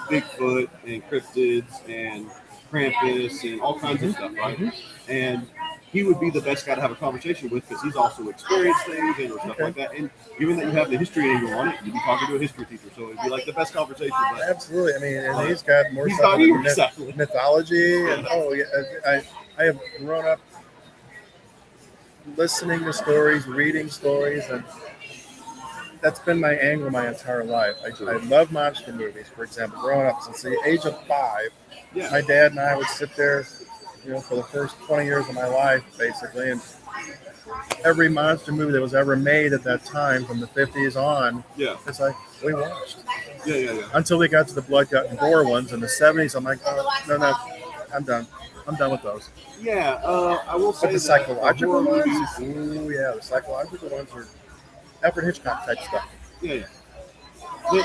Bigfoot and cryptids and Krampus and all kinds of stuff, right? And he would be the best guy to have a conversation with because he's also experienced things and stuff like that. And given that you have the history angle on it, you'd be talking to a history teacher, so it'd be like the best conversation. But Absolutely. I mean, and he's got more He's stuff got in ears, exactly. mythology, and I have grown up listening to stories, reading stories, and that's been my angle my entire life. I love monster movies, for example. Growing up since the age of 5, my dad and I would sit there, for the first 20 years of my life, basically, and every monster movie that was ever made at that time, from the 50s on, it's like we watched. Yeah. Until we got to the blood, gut, and gore ones in the 70s. I'm like, oh, no, I'm done. I'm done with those. Yeah, I will say But the that psychological horror ones, movies- the psychological ones are Alfred Hitchcock type stuff. Yeah.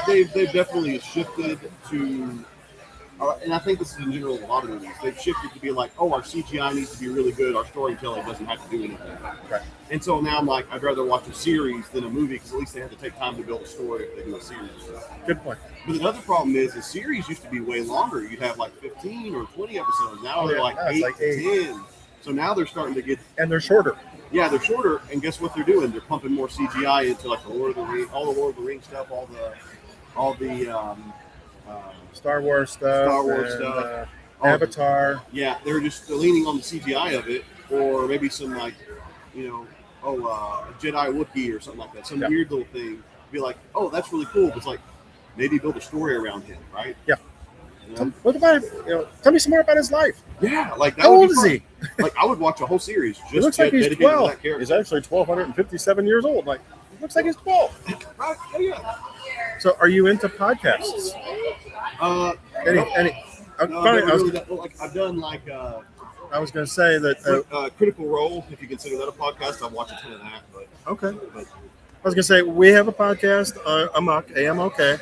They've definitely shifted to, and I think this is in general with a lot of movies. They've shifted to be like, oh, our CGI needs to be really good. Our storytelling doesn't have to do anything. Right. And so now I'm like, I'd rather watch a series than a movie because at least they have to take time to build a story if they do a series. Good point. But another problem is the series used to be way longer. You'd have like 15 or 20 episodes. Now they're like now it's 8 like to 10. So now they're starting to get. And they're shorter. Yeah, they're shorter. And guess what they're doing? They're pumping more CGI into like the Lord of the Rings, all the Lord of the Rings stuff, all the Star Wars stuff. Avatar. Yeah, they're just leaning on the CGI of it, or maybe some like, a Jedi Wookiee or something like that. Some weird little thing. Be like, oh, that's really cool. But it's like, maybe build a story around him, right? Yeah. What about tell me some more about his life. Yeah, like that. How old is he? Like I would watch a whole series just He looks like he's dedicated to 12. that character. He's actually 1,257 years old. Like, he looks like he's 12. Right? Yeah. So, are you into podcasts? I've done like I was going to say that. Critical Role, if you consider that a podcast. I've watched a ton of that. But Okay. I was going to say we have a podcast, A.M.O.K. A.M.O.K.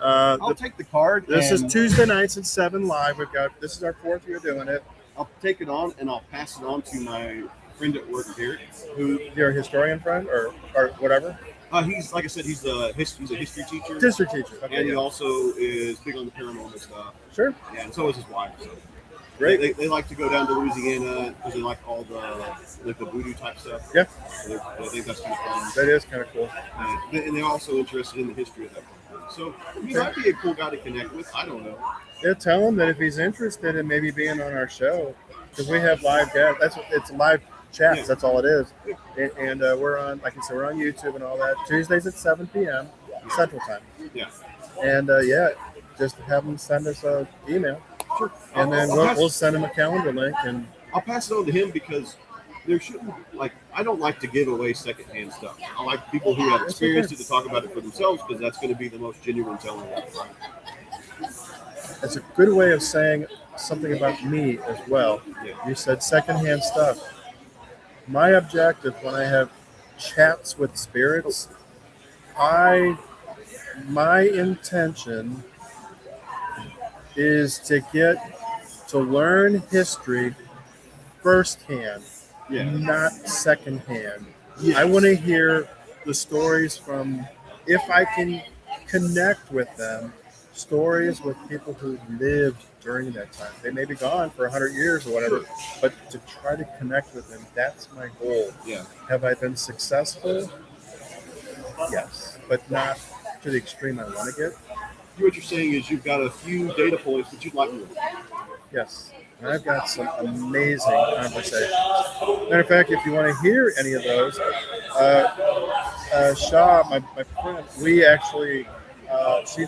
I'll take the card. This is Tuesday nights at 7 live. This is our 4th year doing it. I'll take it on and I'll pass it on to my friend at work, Derek. Who your historian friend or whatever? He's like I said, he's a history teacher. History teacher. Okay, And he yeah. also is big on the paranormal stuff. Sure. Yeah, and so is his wife. So. Great. They like to go down to Louisiana because they like all the voodoo type stuff. Yeah. So I think that's kind of fun. That is kind of cool. And they're also interested in the history of that company. So he might be a cool guy to connect with. I don't know. Yeah, tell him that if he's interested in maybe being on our show, because we have live guests. It's live chats. Yeah. That's all it is. And we're on, like I said, we're on YouTube and all that. Tuesdays at 7 p.m. Central Time. Yeah. And just have them send us an email. Sure. And then we'll send him a calendar link. And I'll pass it on to him because there shouldn't, I don't like to give away secondhand stuff. I like people who have experienced it to talk about it for themselves because that's going to be the most genuine telling of it, right? it's a good way of saying something about me as well. Yeah. You said secondhand stuff. My objective when I have chats with spirits, my intention is to get to learn history firsthand, not secondhand. Yes. I want to hear the stories from, if I can connect with them, stories with people who lived during that time. They may be gone for 100 years or whatever, but to try to connect with them, that's my goal. Yeah. Have I been successful? Yes, but not to the extreme I want to get. What you're saying is you've got a few data points that you'd like more. Yes, and I've got some amazing conversations. Matter of fact, if you want to hear any of those, Shaw, my friend, we actually, she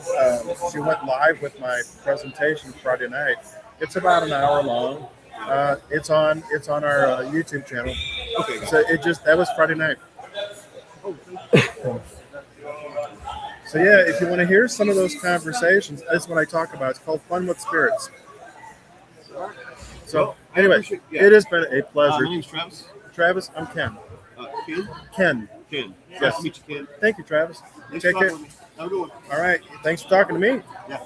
went live with my presentation Friday night. It's about an hour long. It's on our YouTube channel. Okay. So that was Friday night. So yeah, if you want to hear some of those conversations, that's what I talk about. It's called Fun with Spirits. So anyway, it has been a pleasure. My name's Travis. Travis, I'm Ken. Ken? Ken. Ken. Yes. Nice to meet you, Ken. Thank you, Travis. Thanks Take for care. talking with me. Have a good one. All right. Thanks for talking to me. Yeah.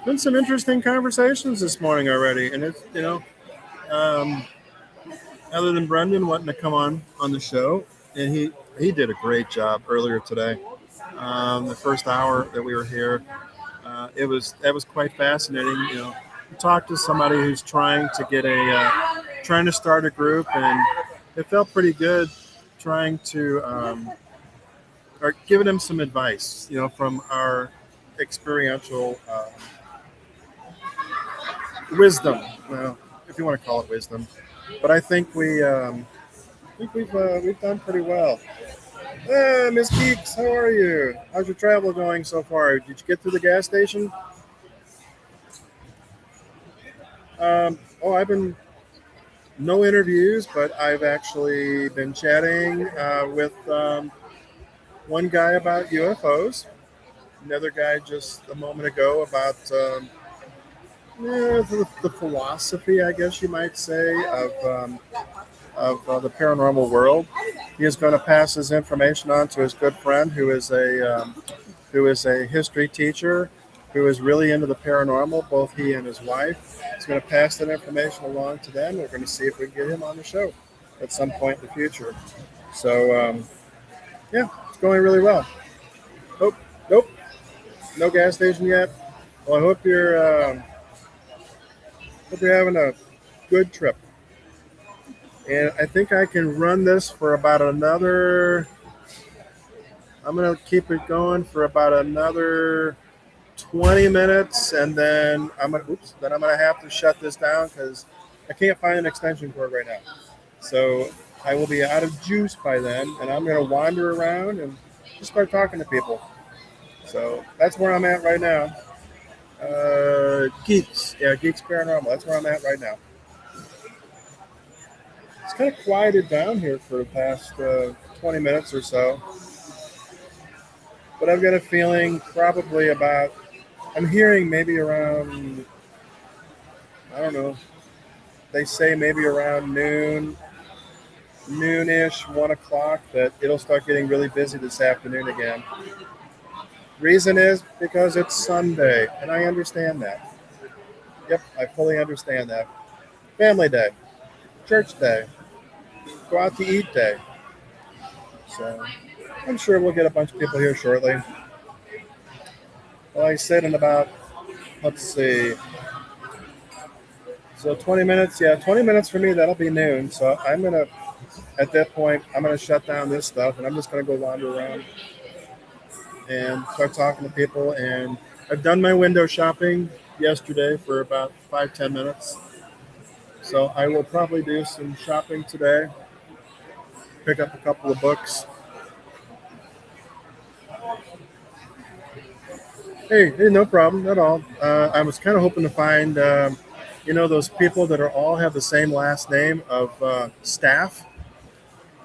Been some interesting conversations this morning already, and it's other than Brendan wanting to come on the show, and he did a great job earlier today. The first hour that we were here, that was quite fascinating. We talked to somebody who's trying to start a group, and it felt pretty good trying to or giving him some advice, from our experiential wisdom, well, if you want to call it wisdom. But I think we've done pretty well. Miss Geeks, how are you? How's your travel going so far? Did you get to the gas station? I've been no interviews, but I've actually been chatting with one guy about UFOs, another guy just a moment ago about the philosophy, I guess you might say, of the paranormal world. He is going to pass his information on to his good friend, who is a history teacher, who is really into the paranormal. Both he and his wife. He's going to pass that information along to them. We're going to see if we can get him on the show at some point in the future. So, it's going really well. Oh, nope, no gas station yet. Well, I hope you're having a good trip. And I think I can run this for about another, I'm going to keep it going for about another 20 minutes, and then I'm going to have to shut this down because I can't find an extension cord right now. So I will be out of juice by then, and I'm going to wander around and just start talking to people. So that's where I'm at right now. Geeks Paranormal. That's where I'm at right now. It's kind of quieted down here for the past 20 minutes or so. But I've got a feeling probably about I'm hearing maybe around, I don't know, they say maybe around noonish, 1 o'clock, that it'll start getting really busy this afternoon again. Reason is because it's Sunday, and I understand that. Yep, I fully understand that. Family day, church day, go out to eat day. So I'm sure we'll get a bunch of people here shortly. Well, I said in about, let's see, so 20 minutes. Yeah, 20 minutes for me, that'll be noon. So at that point, I'm going to shut down this stuff and I'm just going to go wander around and start talking to people. And I've done my window shopping yesterday for about 5-10 minutes. So I will probably do some shopping today, pick up a couple of books. Hey, no problem at all. I was kind of hoping to find, those people that are all have the same last name of Staff.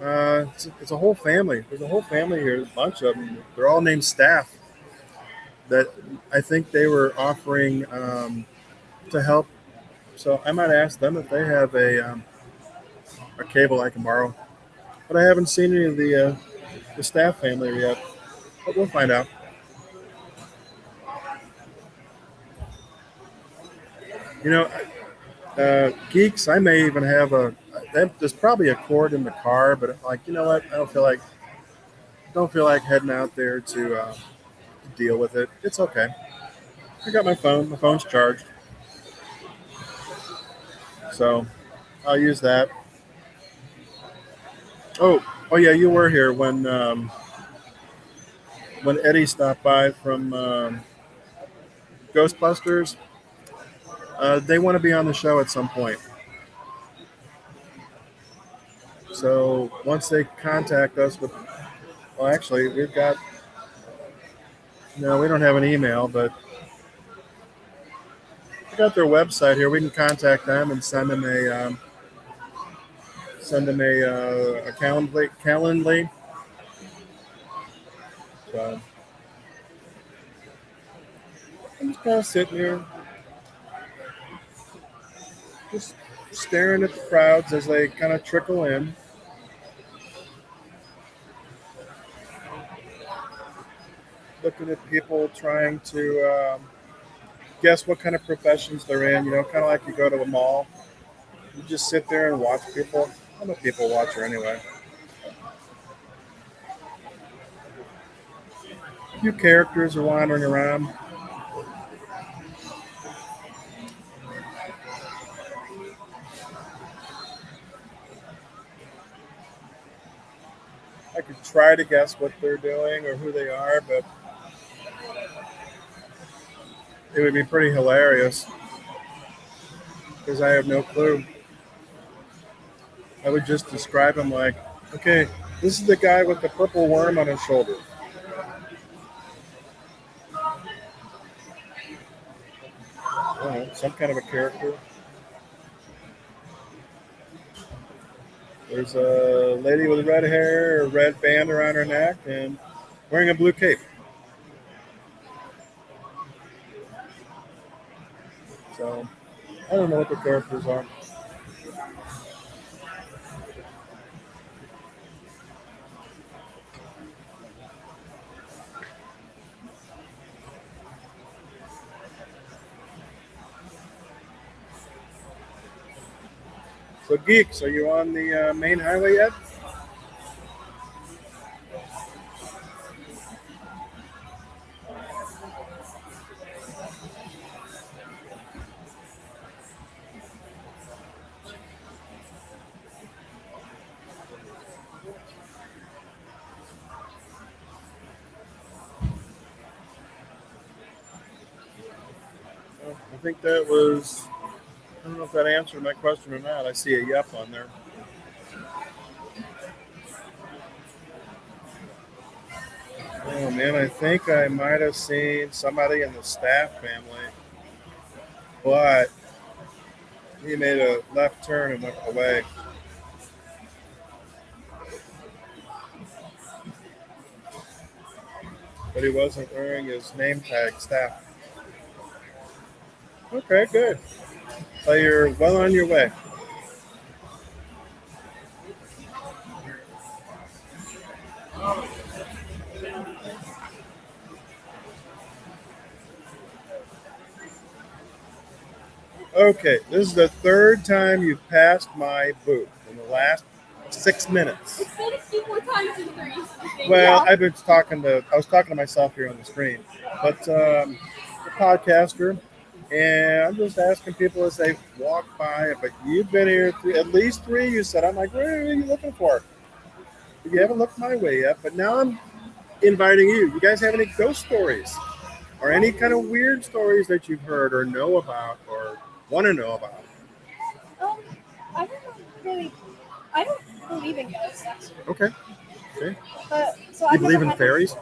It's a whole family. There's a whole family here, a bunch of them. They're all named Staff. That I think they were offering to help. So I might ask them if they have a cable I can borrow. But I haven't seen any of the Staff family yet. But we'll find out. You know, geeks. I may even have there's probably a cord in the car, but like, you know what? I don't feel like heading out there to deal with it. It's okay. I got my phone. My phone's charged, so I'll use that. Oh yeah, you were here when Eddie stopped by from Ghostbusters. They want to be on the show at some point. So once they contact us well, actually, no, we don't have an email, but we got their website here. We can contact them and send them a Calendly. So I'm just kind of sitting here, just staring at the crowds as they kind of trickle in. Looking at people trying to guess what kind of professions they're in. Kind of like you go to a mall. You just sit there and watch people. I'm a people watcher anyway. A few characters are wandering around. I could try to guess what they're doing or who they are, but it would be pretty hilarious because I have no clue. I would just describe him like, okay, this is the guy with the purple worm on his shoulder. I don't know, some kind of a character. There's a lady with red hair, a red band around her neck, and wearing a blue cape. So I don't know what the characters are. So, Geeks, are you on the main highway yet? Well, I think that was, I don't know if that answered my question or not. I see a yep on there. Oh man, I think I might have seen somebody in the Staff family, but he made a left turn and went away. But he wasn't wearing his name tag, Staff. Okay, good. So you're well on your way. Okay, this is the third time you've passed my booth in the last 6 minutes. It's been a few more times in 3. I think. Well, I was talking to myself here on the screen, but a podcaster, and I'm just asking people as they walk by. But you've been here at least 3. You said, I'm like, what are you looking for? You haven't looked my way yet, but now I'm inviting you. You guys have any ghost stories or any kind of weird stories that you've heard or know about or want to know about? I don't really. I don't believe in ghosts, actually. Okay. Okay. But so You I've believe never in had fairies?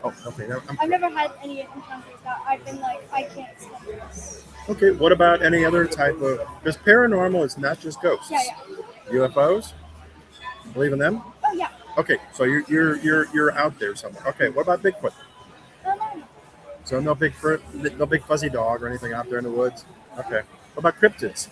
Oh, okay. I've never had any encounters that I've been like, I can't explain this. Okay. What about any other type of? Because paranormal is not just ghosts. Yeah. UFOs. Believe in them? Oh yeah. Okay. So you're out there somewhere. Okay. What about Bigfoot? No. So no big fuzzy dog or anything out there in the woods. Okay. What about cryptids?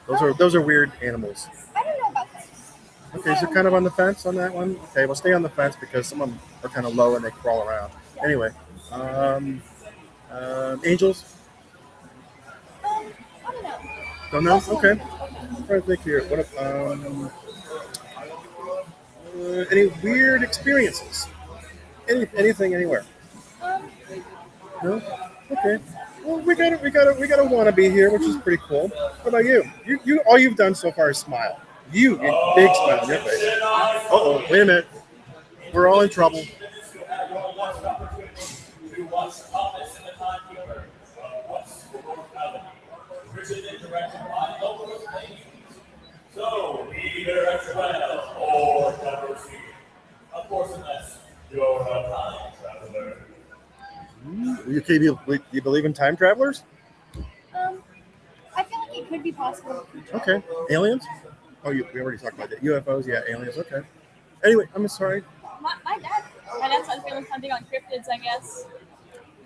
Those are weird animals. I don't know about this. Okay, so kind of on the fence on that one. Okay, we'll stay on the fence because some of them are kind of low and they crawl around. Anyway, angels. I don't know. Don't know. Okay. I'm trying to think here. What any weird experiences? Anything anywhere? No. Okay. Well, we got a wannabe here, which is pretty cool. What about you? You all you've done so far is smile. You get big smile on your face. Uh-oh, wait a minute. We're all in trouble. So, either extra well or diversity. Of course, unless you're a time traveler. You believe in time travelers? I feel like it could be possible. Okay. Aliens? Oh, we already talked about that. UFOs, yeah, aliens, okay. Anyway, I'm sorry. My dad's had feeling something on cryptids, I guess.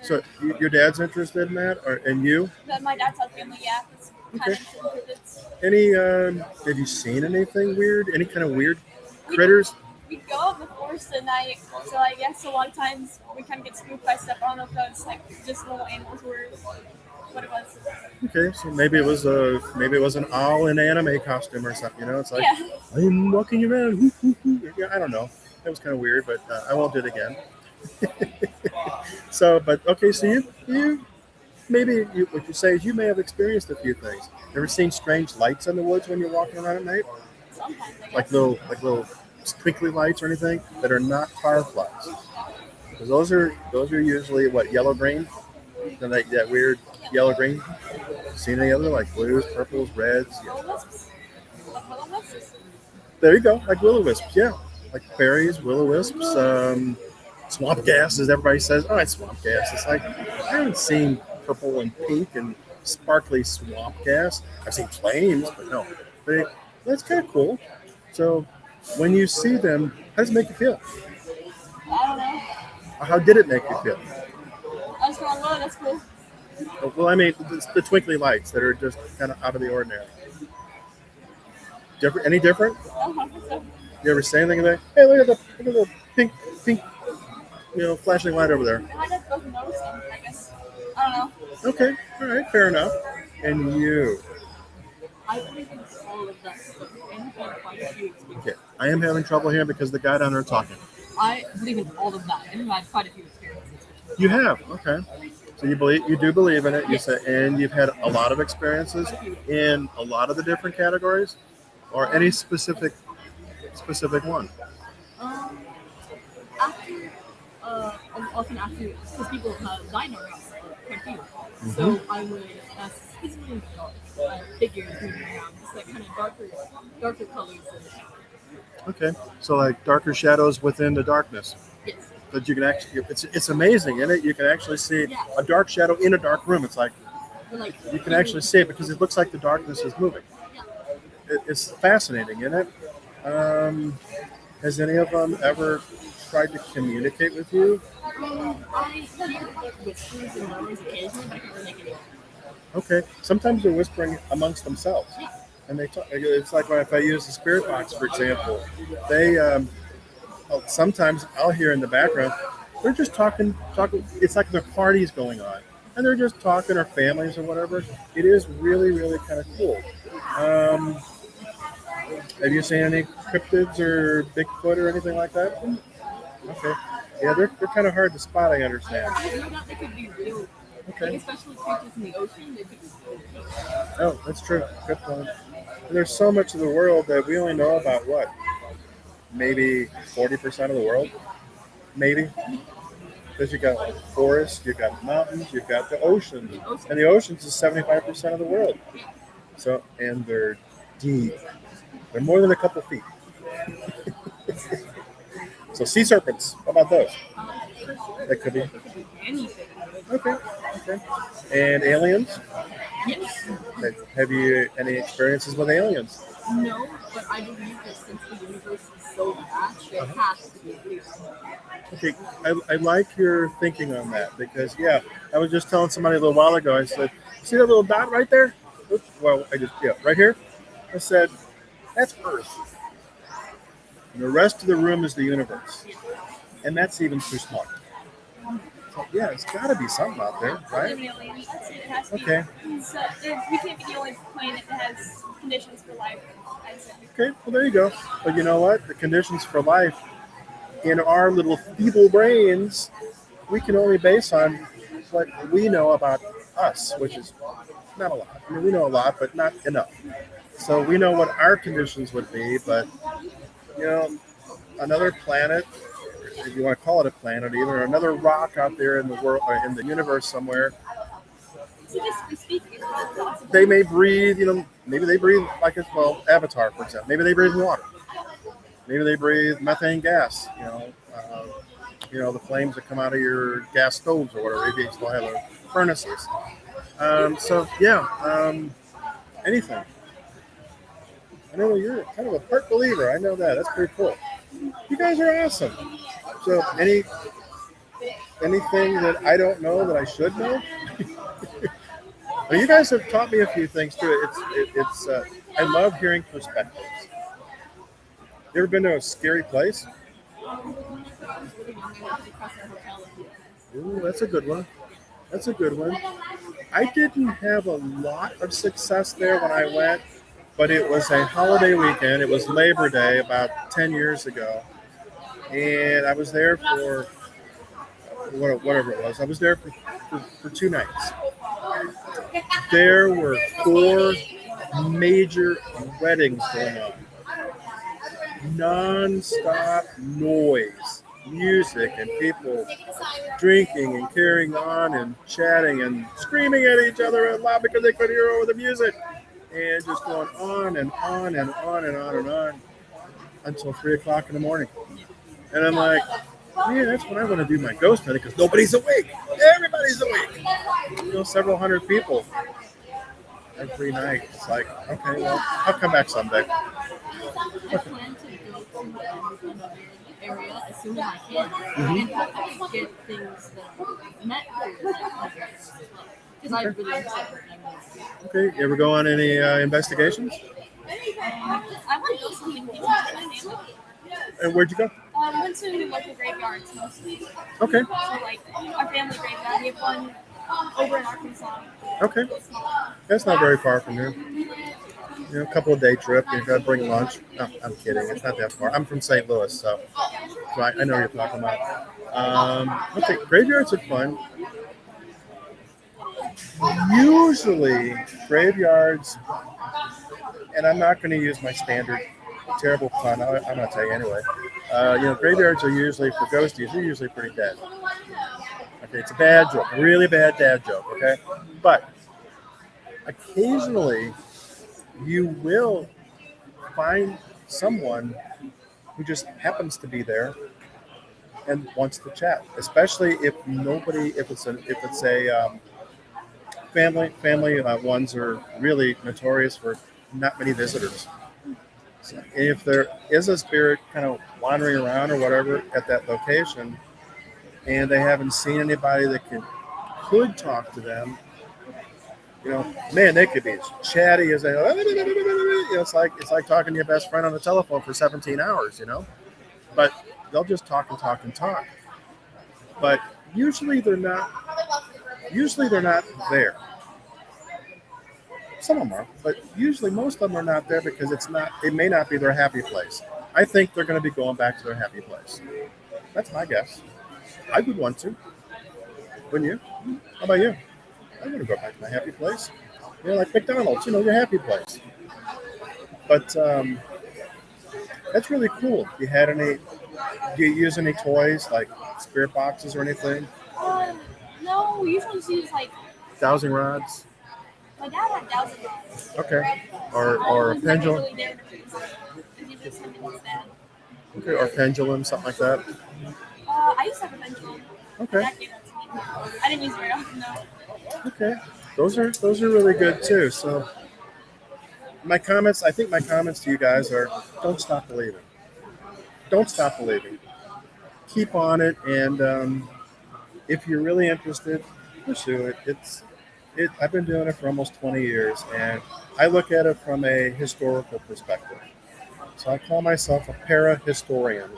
So your dad's interested in that, and you? But my dad's had family, yeah. It's kind Okay. of interested in cryptids. Any? Have you seen anything weird? Any kind of weird critters? We go out in the forest at night, so I guess a lot of times we kind of get spooked by stuff. I don't know if that was like just little animals or what it was. Okay, so maybe it was an owl in an anime costume or something. You know, it's like Yeah. I'm walking around. Yeah, I don't know. That was kind of weird, but I won't do it again. So, but okay, so you maybe what you say is you may have experienced a few things. Ever seen strange lights in the woods when you're walking around at night? Sometimes, I guess. Like little twinkly lights or anything that are not fireflies. Because those are usually what, yellow green, that weird yellow green. Seen any other like blues, purples, reds? Yeah. Will-o-wisps? Like will-o-wisps? There you go, like will-o-wisps, yeah, like berries, will-o-wisps, swamp gas, as everybody says. Oh, it's swamp gas. It's like I haven't seen purple and pink and sparkly swamp gas. I've seen flames, but no. But that's kind of cool. So when you see them, how does it make you feel? I don't know. How did it make you feel? I just thought, whoa, that's cool. Well, I mean, the twinkly lights that are just kind of out of the ordinary. Different? Any different? I don't think so. You ever say anything like, "Hey, look at the pink, flashing light over there"? I just wasn't noticing, I guess. I don't know. Okay, all right, fair enough. And you? I believe in all of that stuff. And I've had quite a few experiences. Okay, I am having trouble here because the guy down there talking. I believe in all of that. And I've had quite a few experiences. You have, okay. So you do believe in it. You Yes. say, and you've had a lot of experiences in a lot of the different categories, or any specific one. After, often after, because people have died around quite a few. So I would specifically figures moving around, just like kind of darker colors. Okay, so like darker shadows within the darkness. Yes. That you can actually, it's amazing, isn't it? You can actually see Yeah. a dark shadow in a dark room. It's like But like you can actually see it because it looks like the darkness is moving. Yeah. It's fascinating, isn't it? Has any of them ever tried to communicate with you? I hear like whispers and murmurs occasionally, but I can really make it. Okay. Sometimes they're whispering amongst themselves, and they talk. It's like if I use the spirit box, for example, they sometimes I'll hear in the background they're just talking. It's like their party's going on, and they're just talking, or families or whatever. It is really, really kind of cool. Um, have you seen any cryptids or Bigfoot or anything like that? Okay. Yeah, they're kind of hard to spot. I understand. No doubt they could be real. Like, Okay. especially creatures in the ocean, they could be real. Oh, that's true. Good point. And there's so much of the world that we only know about what? Maybe 40% of the world? Maybe. Because you got forests, you got mountains, you've got the oceans. And the oceans is 75% of the world. So, and they're deep. They're more than a couple feet. So sea serpents, how about those? That could be. Anything. Okay. Okay. And aliens? Yes. Have you any experiences with aliens? No, but I believe that since the universe is so vast, it has to be real. Okay, I like your thinking on that because, yeah, I was just telling somebody a little while ago, I said, see that little dot right there? Well, right here. I said, that's Earth. And the rest of the room is the universe. And that's even too small. So, yeah, it's got to be something out there, right? Aliens, that's it. It has to Okay. be. So, we can't be the only planet that has conditions for life. I'd say. Okay, well, there you go. But you know what? The conditions for life in our little feeble brains, we can only base on what we know about us, which is not a lot. I mean, we know a lot, but not enough. So we know what our conditions would be, but you know, another planet, if you want to call it a planet, either another rock out there in the world, or in the universe somewhere, Statistically speaking, it's not possible. they may breathe. Maybe they breathe like Avatar, for example. Maybe they breathe water. Maybe they breathe methane gas. The flames that come out of your gas stoves or whatever. Maybe they still have furnaces. So yeah, anything. I know you're kind of a part believer. I know that. That's pretty cool. You guys are awesome. So anything that I don't know that I should know? Well, you guys have taught me a few things too. It's I love hearing perspectives. You ever been to a scary place? Ooh, that's a good one. That's a good one. I didn't have a lot of success there when I went, but it was a holiday weekend. It was Labor Day about 10 years ago. And I was there for whatever it was. I was there for 2 nights. There were 4 major weddings going on. Non-stop noise, music, and people drinking and carrying on and chatting and screaming at each other out loud because they couldn't hear over the music. And just going on and on and on and on and on until 3 o'clock in the morning. And I'm like, yeah, that's when I want to do my ghost hunting because nobody's awake. Everybody's awake. Several hundred people every night. It's like, okay, well, I'll come back someday. I plan to go to another area as soon as I can and hopefully get things that are met for because I really understand what Okay, you ever go on any investigations? I want to go something with my family. And where'd you go? We went to local graveyards mostly. Okay, So like our family graveyard, we have one over in Arkansas. okay. That's not very far from here. A couple of day trip. You got to bring lunch. No, I'm kidding. It's not that far. I'm from St. Louis, so I know what you're talking about. Okay, graveyards are fun. Usually, graveyards, and I'm not going to use my standard terrible pun. I'm going to tell you anyway. Graveyards are usually, for ghosties, they're usually pretty dead. Okay, it's a bad joke, a really bad dad joke, okay? But occasionally, you will find someone who just happens to be there and wants to chat, especially if it's a family ones are really notorious for not many visitors. So if there is a spirit kind of wandering around or whatever at that location, and they haven't seen anybody that could talk to them, Man, they could be as chatty as they. It's like talking to your best friend on the telephone for 17 hours. But they'll just talk and talk and talk. But usually they're not. Usually they're not there. Some of them are, but usually most of them are not there because it's not. It may not be their happy place. I think they're going to be going back to their happy place. That's my guess. I would want to. Wouldn't you? How about you? I want to go back to my happy place. Like McDonald's. Your happy place. But that's really cool. Do you use any toys like spirit boxes or anything? No, we usually just use like Dowsing rods? my dad had dowsing rods. Okay. Or a He was never pendulum? really there to use it. He just him instead. Okay. Or pendulum, something like that? I used to have a pendulum. Okay. That gave that to me. I didn't use it very often though. Okay. Those are really good too. So I think my comments to you guys are don't stop believing. Don't stop believing. Keep on it, and if you're really interested, pursue it. I've been doing it for almost 20 years, and I look at it from a historical perspective. So I call myself a parahistorian,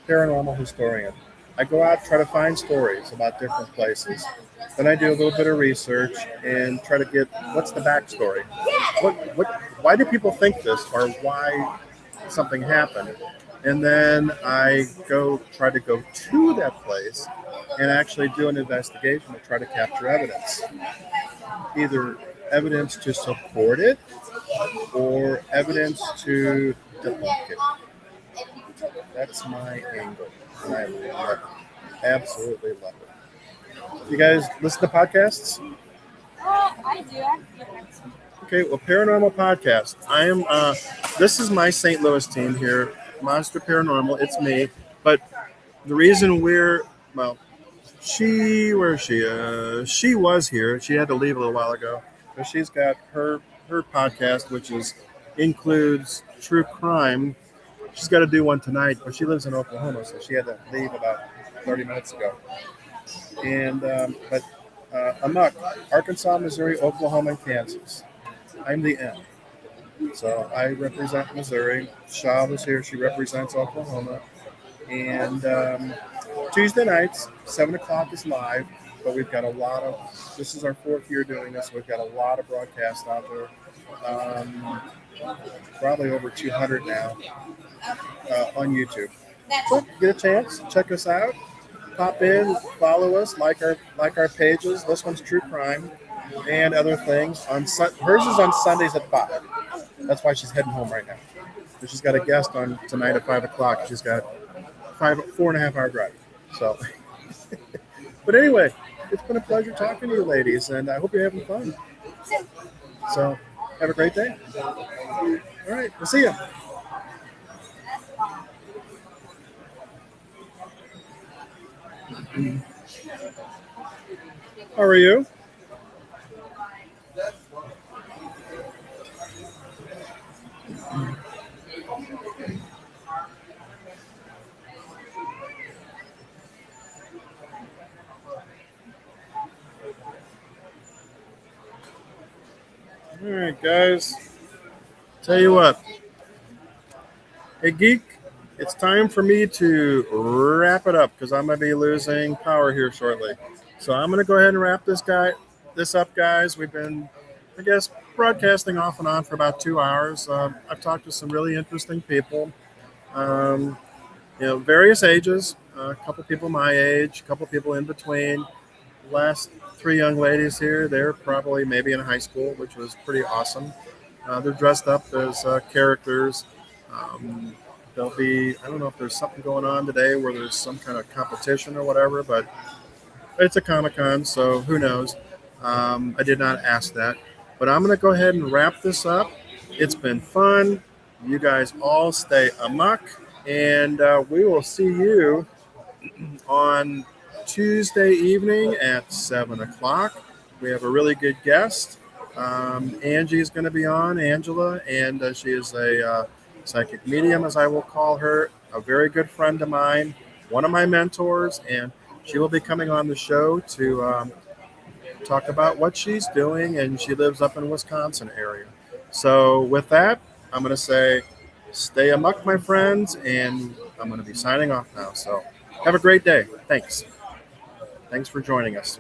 paranormal historian. I go out, try to find stories about different places. Then I do a little bit of research and try to get what's the backstory. Why do people think this, or why something happened? And then I try to go to that place and actually do an investigation to try to capture evidence. Either evidence to support it or evidence to debunk it. That's my angle. And I love it. Absolutely love it. You guys listen to podcasts? I do. I have a few friends. Okay, well, Paranormal Podcast. This is my St. Louis team here, Monster Paranormal. It's me. But the reason where is she? She was here. She had to leave a little while ago. But she's got her podcast, which includes true crime. She's got to do one tonight, but she lives in Oklahoma, so she had to leave about 30 minutes ago. And but A.M.O.K, Arkansas, Missouri, Oklahoma, and Kansas. I'm the M. So I represent Missouri. Shaw was here. She represents Oklahoma. And Tuesday nights, 7 o'clock is live. But we've got this is our 4th year doing this. We've got a lot of broadcasts out there. Probably over 200 now on YouTube. So get a chance, check us out. Pop in, follow us, like our pages. This one's true crime and other things. Hers is on Sundays at 5. That's why she's heading home right now. But she's got a guest on tonight at 5 o'clock. She's got 4.5 hour drive. So, but anyway, it's been a pleasure talking to you, ladies, and I hope you're having fun. So, have a great day. All right, we'll see you. How are you? All right, guys. Tell you what. Hey, Geek, it's time for me to wrap it up because I'm going to be losing power here shortly. So I'm going to go ahead and wrap this up, guys. We've been, I guess, broadcasting off and on for about 2 hours. I've talked to some really interesting people, various ages, a couple people my age, a couple people in between. Last 3 young ladies here, they're probably maybe in high school, which was pretty awesome. They're dressed up as characters. I don't know if there's something going on today where there's some kind of competition or whatever, but it's a Comic-Con, so who knows? I did not ask that. But I'm going to go ahead and wrap this up. It's been fun. You guys all stay A.M.O.K, and we will see you on Tuesday evening at 7 o'clock. We have a really good guest. Angie is going to be on, Angela, and she is a psychic medium, as I will call her, a very good friend of mine, one of my mentors, and she will be coming on the show to talk about what she's doing, and she lives up in Wisconsin area. So with that, I'm going to say, stay amok, my friends, and I'm going to be signing off now. So have a great day. Thanks for joining us.